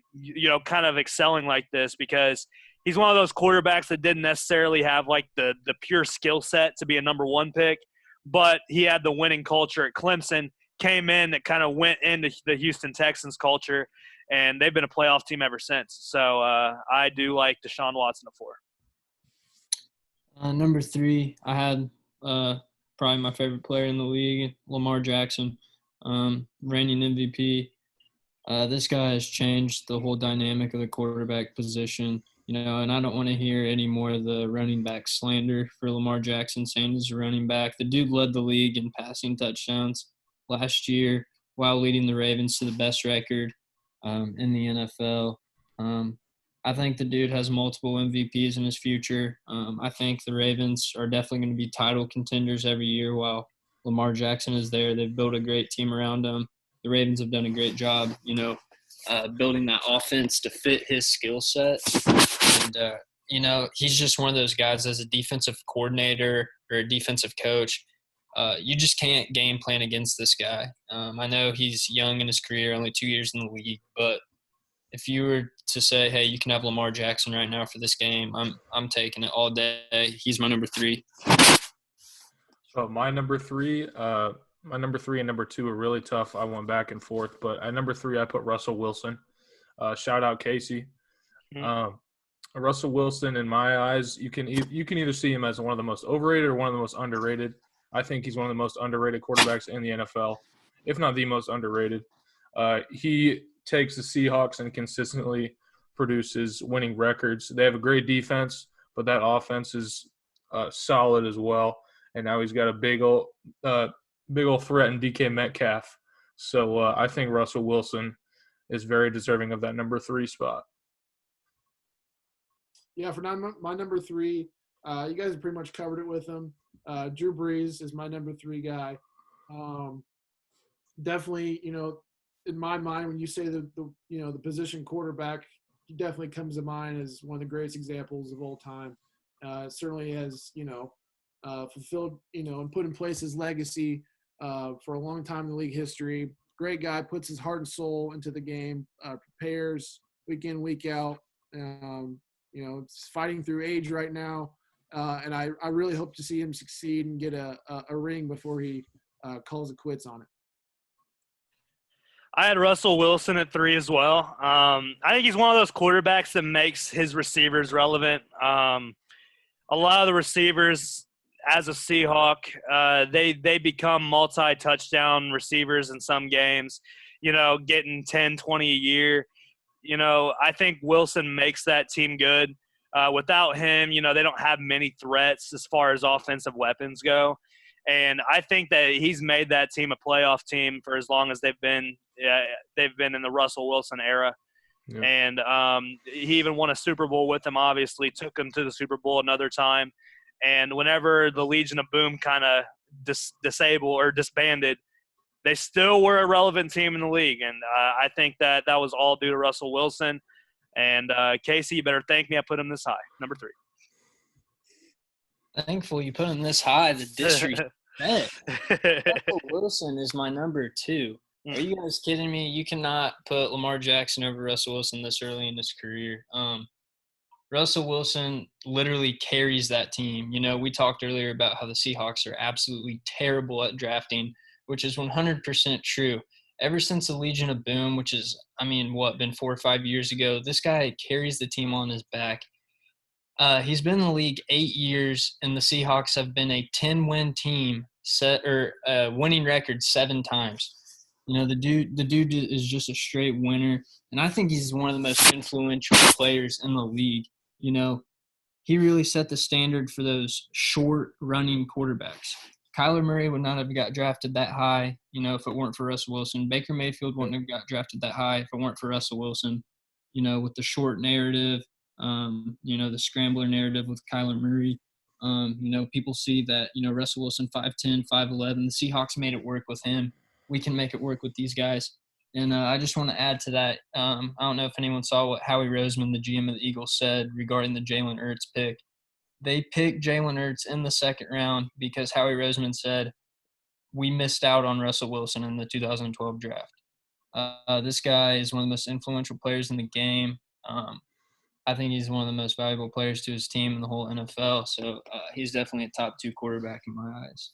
of excelling like this, because he's one of those quarterbacks that didn't necessarily have like the pure skill set to be a number one pick, but he had the winning culture at Clemson, came in that kind of went into the Houston Texans culture, and they've been a playoff team ever since. So I do like Deshaun Watson at 4. Number 3, I had probably my favorite player in the league, Lamar Jackson, reigning MVP. This guy has changed the whole dynamic of the quarterback position, and I don't want to hear any more of the running back slander for Lamar Jackson saying he's a running back. The dude led the league in passing touchdowns last year while leading the Ravens to the best record in the NFL. I think the dude has multiple MVPs in his future. I think the Ravens are definitely going to be title contenders every year while Lamar Jackson is there. They've built a great team around him. The Ravens have done a great job, building that offense to fit his skill set. And, he's just one of those guys as a defensive coordinator or a defensive coach. You just can't game plan against this guy. I know he's young in his career, only 2 years in the league, but if you were to say, hey, you can have Lamar Jackson right now for this game, I'm taking it all day. He's my number 3. So my number 3 and number 2 are really tough. I went back and forth, but at number 3 I put Russell Wilson. Shout out Casey. Russell Wilson, in my eyes, you can either see him as one of the most overrated or one of the most underrated. I think he's one of the most underrated quarterbacks in the NFL, if not the most underrated. He takes the Seahawks and consistently produces winning records. They have a great defense, but that offense is solid as well. And now he's got a big old threat in DK Metcalf. So I think Russell Wilson is very deserving of that number 3 spot. Yeah, for my number 3, you guys have pretty much covered it with him. Drew Brees is my number 3 guy. Definitely, in my mind, when you say the position quarterback, he definitely comes to mind as one of the greatest examples of all time. Certainly has, fulfilled, and put in place his legacy for a long time in the league history. Great guy, puts his heart and soul into the game, prepares week in, week out. It's fighting through age right now. And I really hope to see him succeed and get a ring before he calls it quits on it. I had Russell Wilson at 3 as well. I think he's one of those quarterbacks that makes his receivers relevant. A lot of the receivers, as a Seahawk, they become multi-touchdown receivers in some games, getting 10, 20 a year. I think Wilson makes that team good. Without him, they don't have many threats as far as offensive weapons go. And I think that he's made that team a playoff team for as long as they've been in the Russell Wilson era. Yeah. And he even won a Super Bowl with them, obviously, took them to the Super Bowl another time. And whenever the Legion of Boom kind of disbanded, they still were a relevant team in the league. And I think that was all due to Russell Wilson. And Casey, you better thank me I put him this high, number 3. Thankful you put him this high. The disrespect. Russell Wilson is my number 2. Are you guys kidding me? You cannot put Lamar Jackson over Russell Wilson this early in his career. Russell Wilson literally carries that team. We talked earlier about how the Seahawks are absolutely terrible at drafting, which is 100% true. Ever since the Legion of Boom, which is, been 4 or 5 years ago, this guy carries the team on his back. He's been in the league 8 years, and the Seahawks have been a 10-win team, winning record 7 times. The dude is just a straight winner, and I think he's one of the most influential players in the league. He really set the standard for those short running quarterbacks. Kyler Murray would not have got drafted that high, if it weren't for Russell Wilson. Baker Mayfield wouldn't have got drafted that high if it weren't for Russell Wilson. With the short narrative, the scrambler narrative with Kyler Murray. People see that, Russell Wilson 5'10", 5'11". The Seahawks made it work with him. We can make it work with these guys. And I just want to add to that. I don't know if anyone saw what Howie Roseman, the GM of the Eagles, said regarding the Jalen Hurts pick. they picked Jalen Hurts in the second round because Howie Roseman said, we missed out on Russell Wilson in the 2012 draft. This guy is one of the most influential players in the game. I think he's one of the most valuable players to his team in the whole NFL. So he's definitely a top 2 quarterback in my eyes.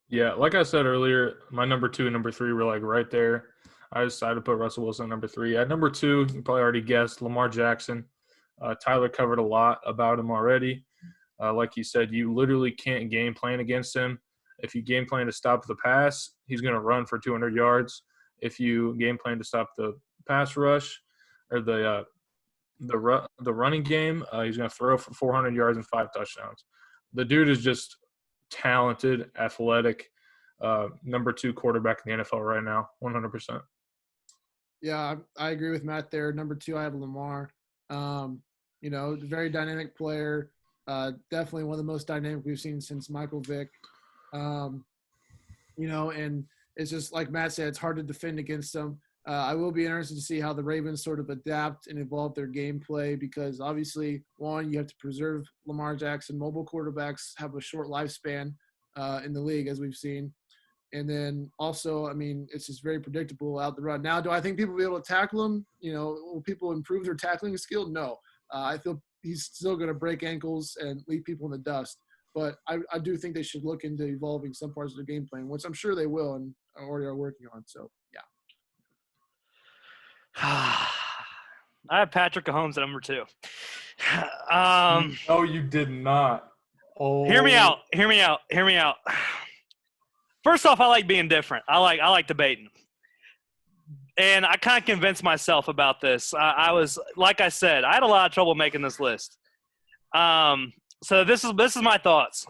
Yeah, like I said earlier, my number 2 and number 3 were like right there. I decided to put Russell Wilson at number 3. At number 2, you probably already guessed, Lamar Jackson. Tyler covered a lot about him already. Like he said, you literally can't game plan against him. If you game plan to stop the pass, he's going to run for 200 yards. If you game plan to stop the pass rush or the running game, he's going to throw for 400 yards and 5 touchdowns. The dude is just talented, athletic, number 2 quarterback in the NFL right now, 100%. Yeah, I agree with Matt there. Number 2, I have Lamar. Very dynamic player. Definitely one of the most dynamic we've seen since Michael Vick. And it's just like Matt said, it's hard to defend against them. I will be interested to see how the Ravens sort of adapt and evolve their gameplay because obviously, one, you have to preserve Lamar Jackson. Mobile quarterbacks have a short lifespan in the league, as we've seen. And then also, I mean, it's just very predictable out the run. Now, do I think people will be able to tackle him? Will people improve their tackling skill? No. I feel he's still going to break ankles and leave people in the dust. But I do think they should look into evolving some parts of their game plan, which I'm sure they will and already are working on. So, yeah. I have Patrick Mahomes at number 2. No, you did not. Oh. Hear me out. First off, I like being different. I like debating. And I kind of convinced myself about this. I was, like I said, I had a lot of trouble making this list. So this is my thoughts.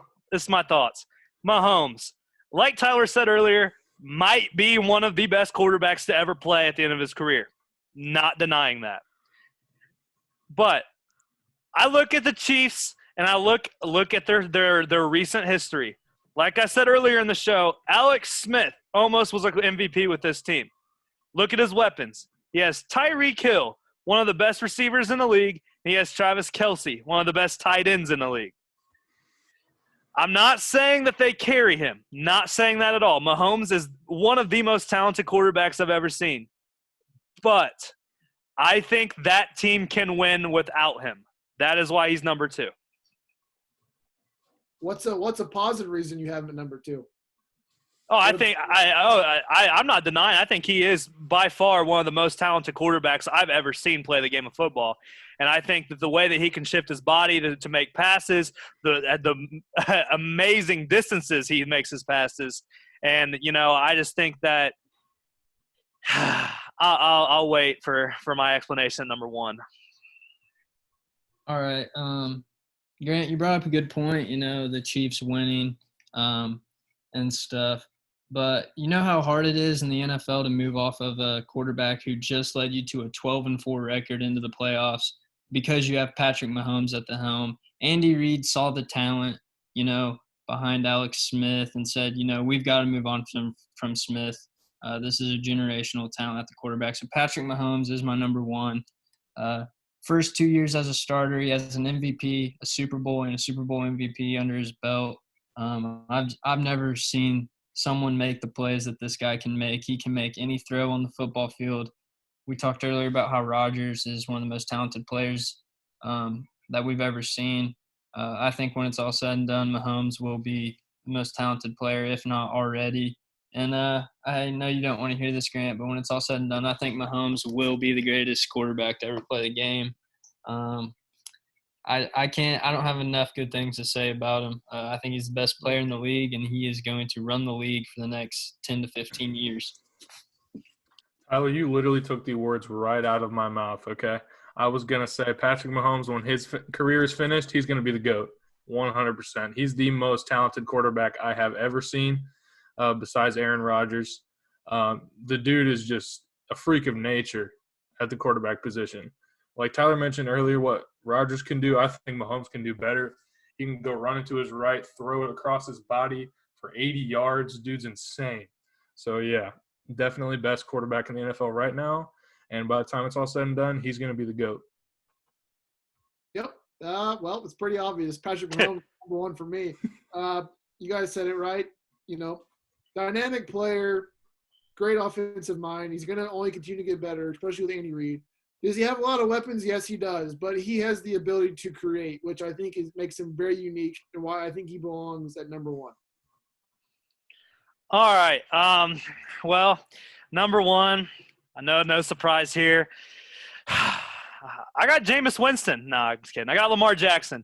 Mahomes, like Tyler said earlier, might be one of the best quarterbacks to ever play at the end of his career. Not denying that. But I look at the Chiefs and I look at their recent history. Like I said earlier in the show, Alex Smith almost was an MVP with this team. Look at his weapons. He has Tyreek Hill, one of the best receivers in the league. He has Travis Kelce, one of the best tight ends in the league. I'm not saying that they carry him. Not saying that at all. Mahomes is one of the most talented quarterbacks I've ever seen. But I think that team can win without him. That is why he's number 2. What's a positive reason you have him at number 2? Oh, I'm not denying. I think he is by far one of the most talented quarterbacks I've ever seen play the game of football. And I think that the way that he can shift his body to make passes, the amazing distances he makes his passes, and I just think that I'll wait for my explanation at number 1. All right, Grant, you brought up a good point. The Chiefs winning and stuff. But you know how hard it is in the NFL to move off of a quarterback who just led you to a 12-4 record into the playoffs because you have Patrick Mahomes at the helm. Andy Reid saw the talent, behind Alex Smith and said, we've got to move on from Smith. This is a generational talent at the quarterback. So Patrick Mahomes is my number 1. First 2 years as a starter, he has an MVP, a Super Bowl, and a Super Bowl MVP under his belt. I've never seen someone make the plays that this guy can make. He can make any throw on the football field. We talked earlier about how Rodgers is one of the most talented players that we've ever seen. I think when it's all said and done, Mahomes will be the most talented player, if not already. And I know you don't want to hear this, Grant, but when it's all said and done, I think Mahomes will be the greatest quarterback to ever play the game. I don't have enough good things to say about him. I think he's the best player in the league, and he is going to run the league for the next 10 to 15 years. Tyler, you literally took the words right out of my mouth, okay? I was going to say Patrick Mahomes, when his career is finished, he's going to be the GOAT, 100%. He's the most talented quarterback I have ever seen besides Aaron Rodgers. The dude is just a freak of nature at the quarterback position. Like Tyler mentioned earlier, what Rodgers can do, I think Mahomes can do better. He can go run into his right, throw it across his body for 80 yards. Dude's insane. So, yeah, definitely best quarterback in the NFL right now. And by the time it's all said and done, he's going to be the GOAT. Yep, Well, it's pretty obvious. Patrick Mahomes, number one for me. You guys said it right. You know, dynamic player, great offensive mind. He's going to only continue to get better, especially with Andy Reid. Does he have a lot of weapons? Yes, he does. But he has the ability to create, which I think makes him very unique and why I think he belongs at number one. All right. Well, number one, I know no surprise here. I got Jameis Winston. No, I'm just kidding. I got Lamar Jackson.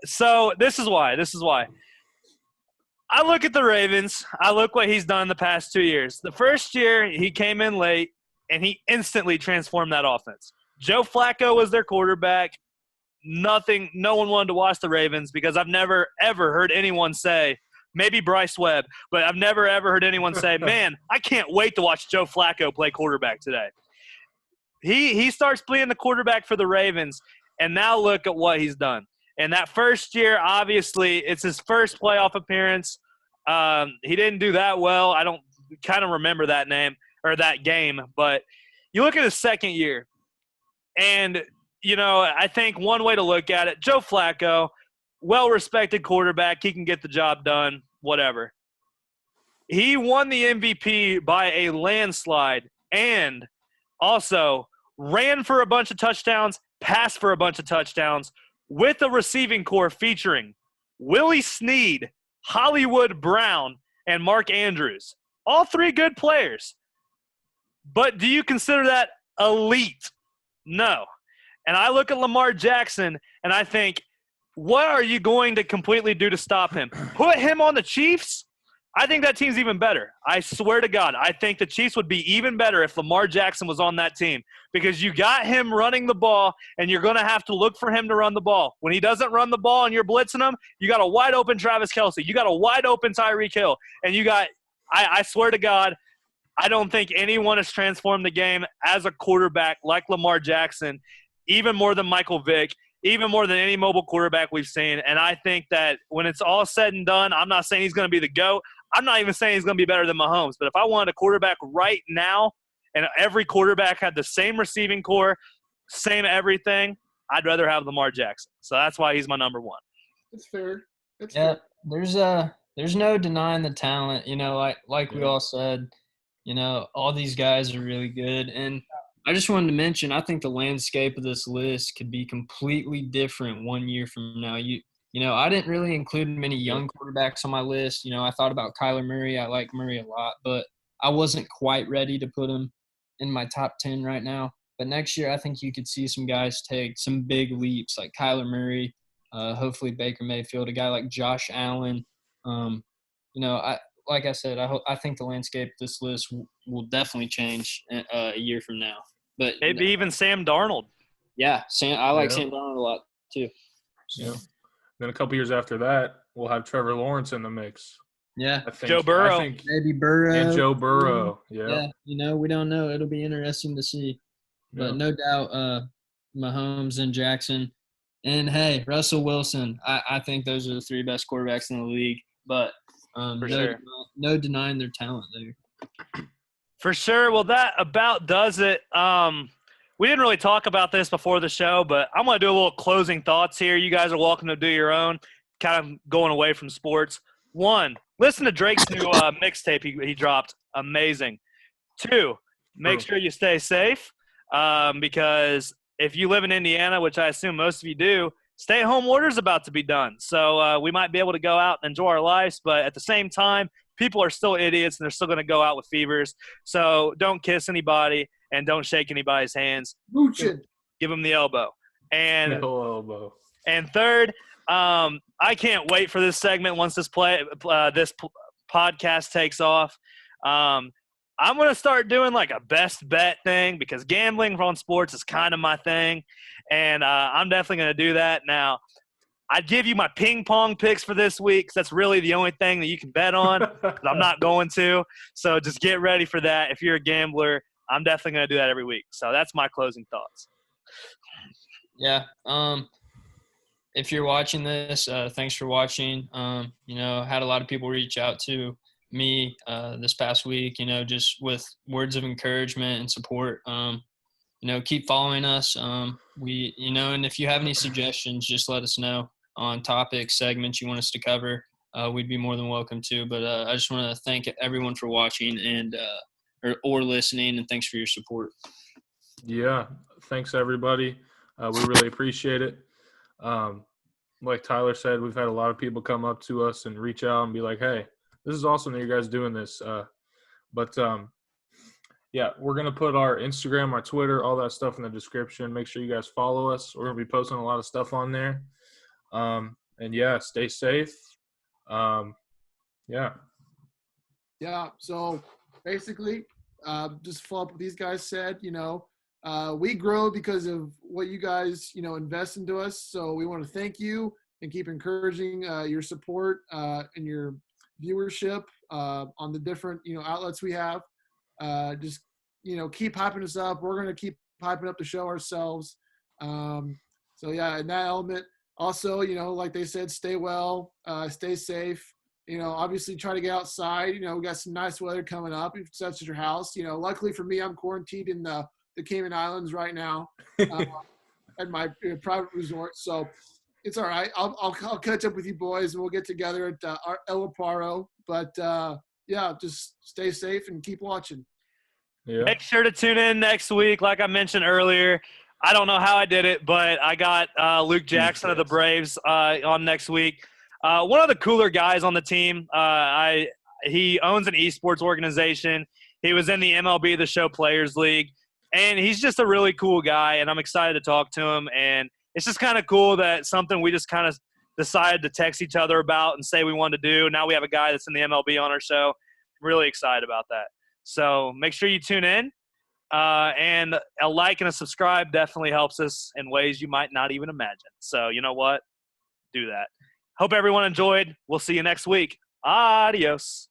So this is why. I look at the Ravens. I look what he's done the past 2 years. The first year, he came in late, and he instantly transformed that offense. Joe Flacco was their quarterback. No one wanted to watch the Ravens because I've never, ever heard anyone say, maybe Bryce Webb, but I've never, ever heard anyone say, man, I can't wait to watch Joe Flacco play quarterback today. He starts playing the quarterback for the Ravens, and now look at what he's done. And that first year, obviously, it's his first playoff appearance. He didn't do that well. I don't kind of remember that name or that game. But you look at his second year, and, you know, I think one way to look at it, Joe Flacco, well-respected quarterback. He can get the job done, whatever. He won the MVP by a landslide and also ran for a bunch of touchdowns, passed for a bunch of touchdowns, with a receiving core featuring Willie Snead, Hollywood Brown, and Mark Andrews. All three good players. But do you consider that elite? No. And I look at Lamar Jackson, and I think, what are you going to completely do to stop him? Put him on the Chiefs? I think that team's even better. I swear to God, I think the Chiefs would be even better if Lamar Jackson was on that team because you got him running the ball, and you're going to have to look for him to run the ball. When he doesn't run the ball and you're blitzing him, you got a wide-open Travis Kelce. You got a wide-open Tyreek Hill. And you got – I swear to God, I don't think anyone has transformed the game as a quarterback like Lamar Jackson, even more than Michael Vick, even more than any mobile quarterback we've seen. And I think that when it's all said and done, I'm not saying he's going to be the GOAT. I'm not even saying he's going to be better than Mahomes. But if I wanted a quarterback right now and every quarterback had the same receiving core, same everything, I'd rather have Lamar Jackson. So that's why he's my number one. It's fair. It's Yeah, fair. there's no denying the talent. You know, like we all said, you know, all these guys are really good. And I just wanted to mention, I think the landscape of this list could be completely different 1 year from now. You know, I didn't really include many young quarterbacks on my list. You know, I thought about Kyler Murray. I like Murray a lot, but I wasn't quite ready to put him in my top 10 right now. But next year, I think you could see some guys take some big leaps, like Kyler Murray, hopefully Baker Mayfield, a guy like Josh Allen. You know, like I said, I think the landscape of this list will definitely change a year from now. But Maybe even Sam Darnold. Yeah, I like Sam Darnold a lot too. So. Yeah. Then a couple years after that, we'll have Trevor Lawrence in the mix. Yeah. I think, Joe Burrow. Maybe Burrow. And Joe Burrow. Yeah, you know, we don't know. It'll be interesting to see. But no doubt Mahomes and Jackson. And, hey, Russell Wilson. I think those are the three best quarterbacks in the league. But no denying their talent there. For sure. Well, that about does it. We didn't really talk about this before the show, but I'm going to do a little closing thoughts here. You guys are welcome to do your own, kind of going away from sports. 1, listen to Drake's new mixtape he dropped. Amazing. 2, make sure you stay safe because if you live in Indiana, which I assume most of you do, stay-at-home order's about to be done. So we might be able to go out and enjoy our lives, but at the same time, people are still idiots and they're still going to go out with fevers. So don't kiss anybody and don't shake anybody's hands. Mooching. Give them the elbow. And elbow. And third, I can't wait for this segment once this podcast takes off. I'm going to start doing like a best bet thing because gambling on sports is kind of my thing. And I'm definitely going to do that. Now, I'd give you my ping pong picks for this week because that's really the only thing that you can bet on. I'm not going to. So just get ready for that. If you're a gambler, I'm definitely going to do that every week. So that's my closing thoughts. Yeah. If you're watching this, thanks for watching. You know, had a lot of people reach out to me this past week, you know, just with words of encouragement and support. You keep following us. And if you have any suggestions, just let us know on topics, segments you want us to cover. We'd be more than welcome to. But I just want to thank everyone for watching and or listening, and thanks for your support. Yeah, thanks everybody. We really appreciate it. Like Tyler said, we've had a lot of people come up to us and reach out and be like, "Hey, this is awesome that you guys doing this." Yeah, we're gonna put our Instagram, our Twitter, all that stuff in the description. Make sure you guys follow us. We're gonna be posting a lot of stuff on there. And yeah, stay safe. Yeah. Yeah. So basically, just to follow up what these guys said, we grow because of what you guys, invest into us. So we want to thank you and keep encouraging your support and your viewership on the different, outlets we have. Just, keep hyping us up. We're going to keep hyping up the show ourselves. So yeah, in that element, also, like they said, stay well, stay safe. Obviously try to get outside. We got some nice weather coming up. If that's at your house, luckily for me, I'm quarantined in the Cayman Islands right now at my private resort. So it's all right. I'll catch up with you boys and we'll get together at El Aparo. But yeah, just stay safe and keep watching. Yeah. Make sure to tune in next week. Like I mentioned earlier, I don't know how I did it, but I got Luke Jackson of the Braves on next week. One of the cooler guys on the team. He owns an esports organization. He was in the MLB The Show Players League, and he's just a really cool guy, and I'm excited to talk to him. And it's just kind of cool that something we just kind of decided to text each other about and say we wanted to do. Now we have a guy that's in the MLB on our show. I'm really excited about that. So make sure you tune in. And a like and a subscribe definitely helps us in ways you might not even imagine. So you know what? Do that. Hope everyone enjoyed. We'll see you next week. Adios.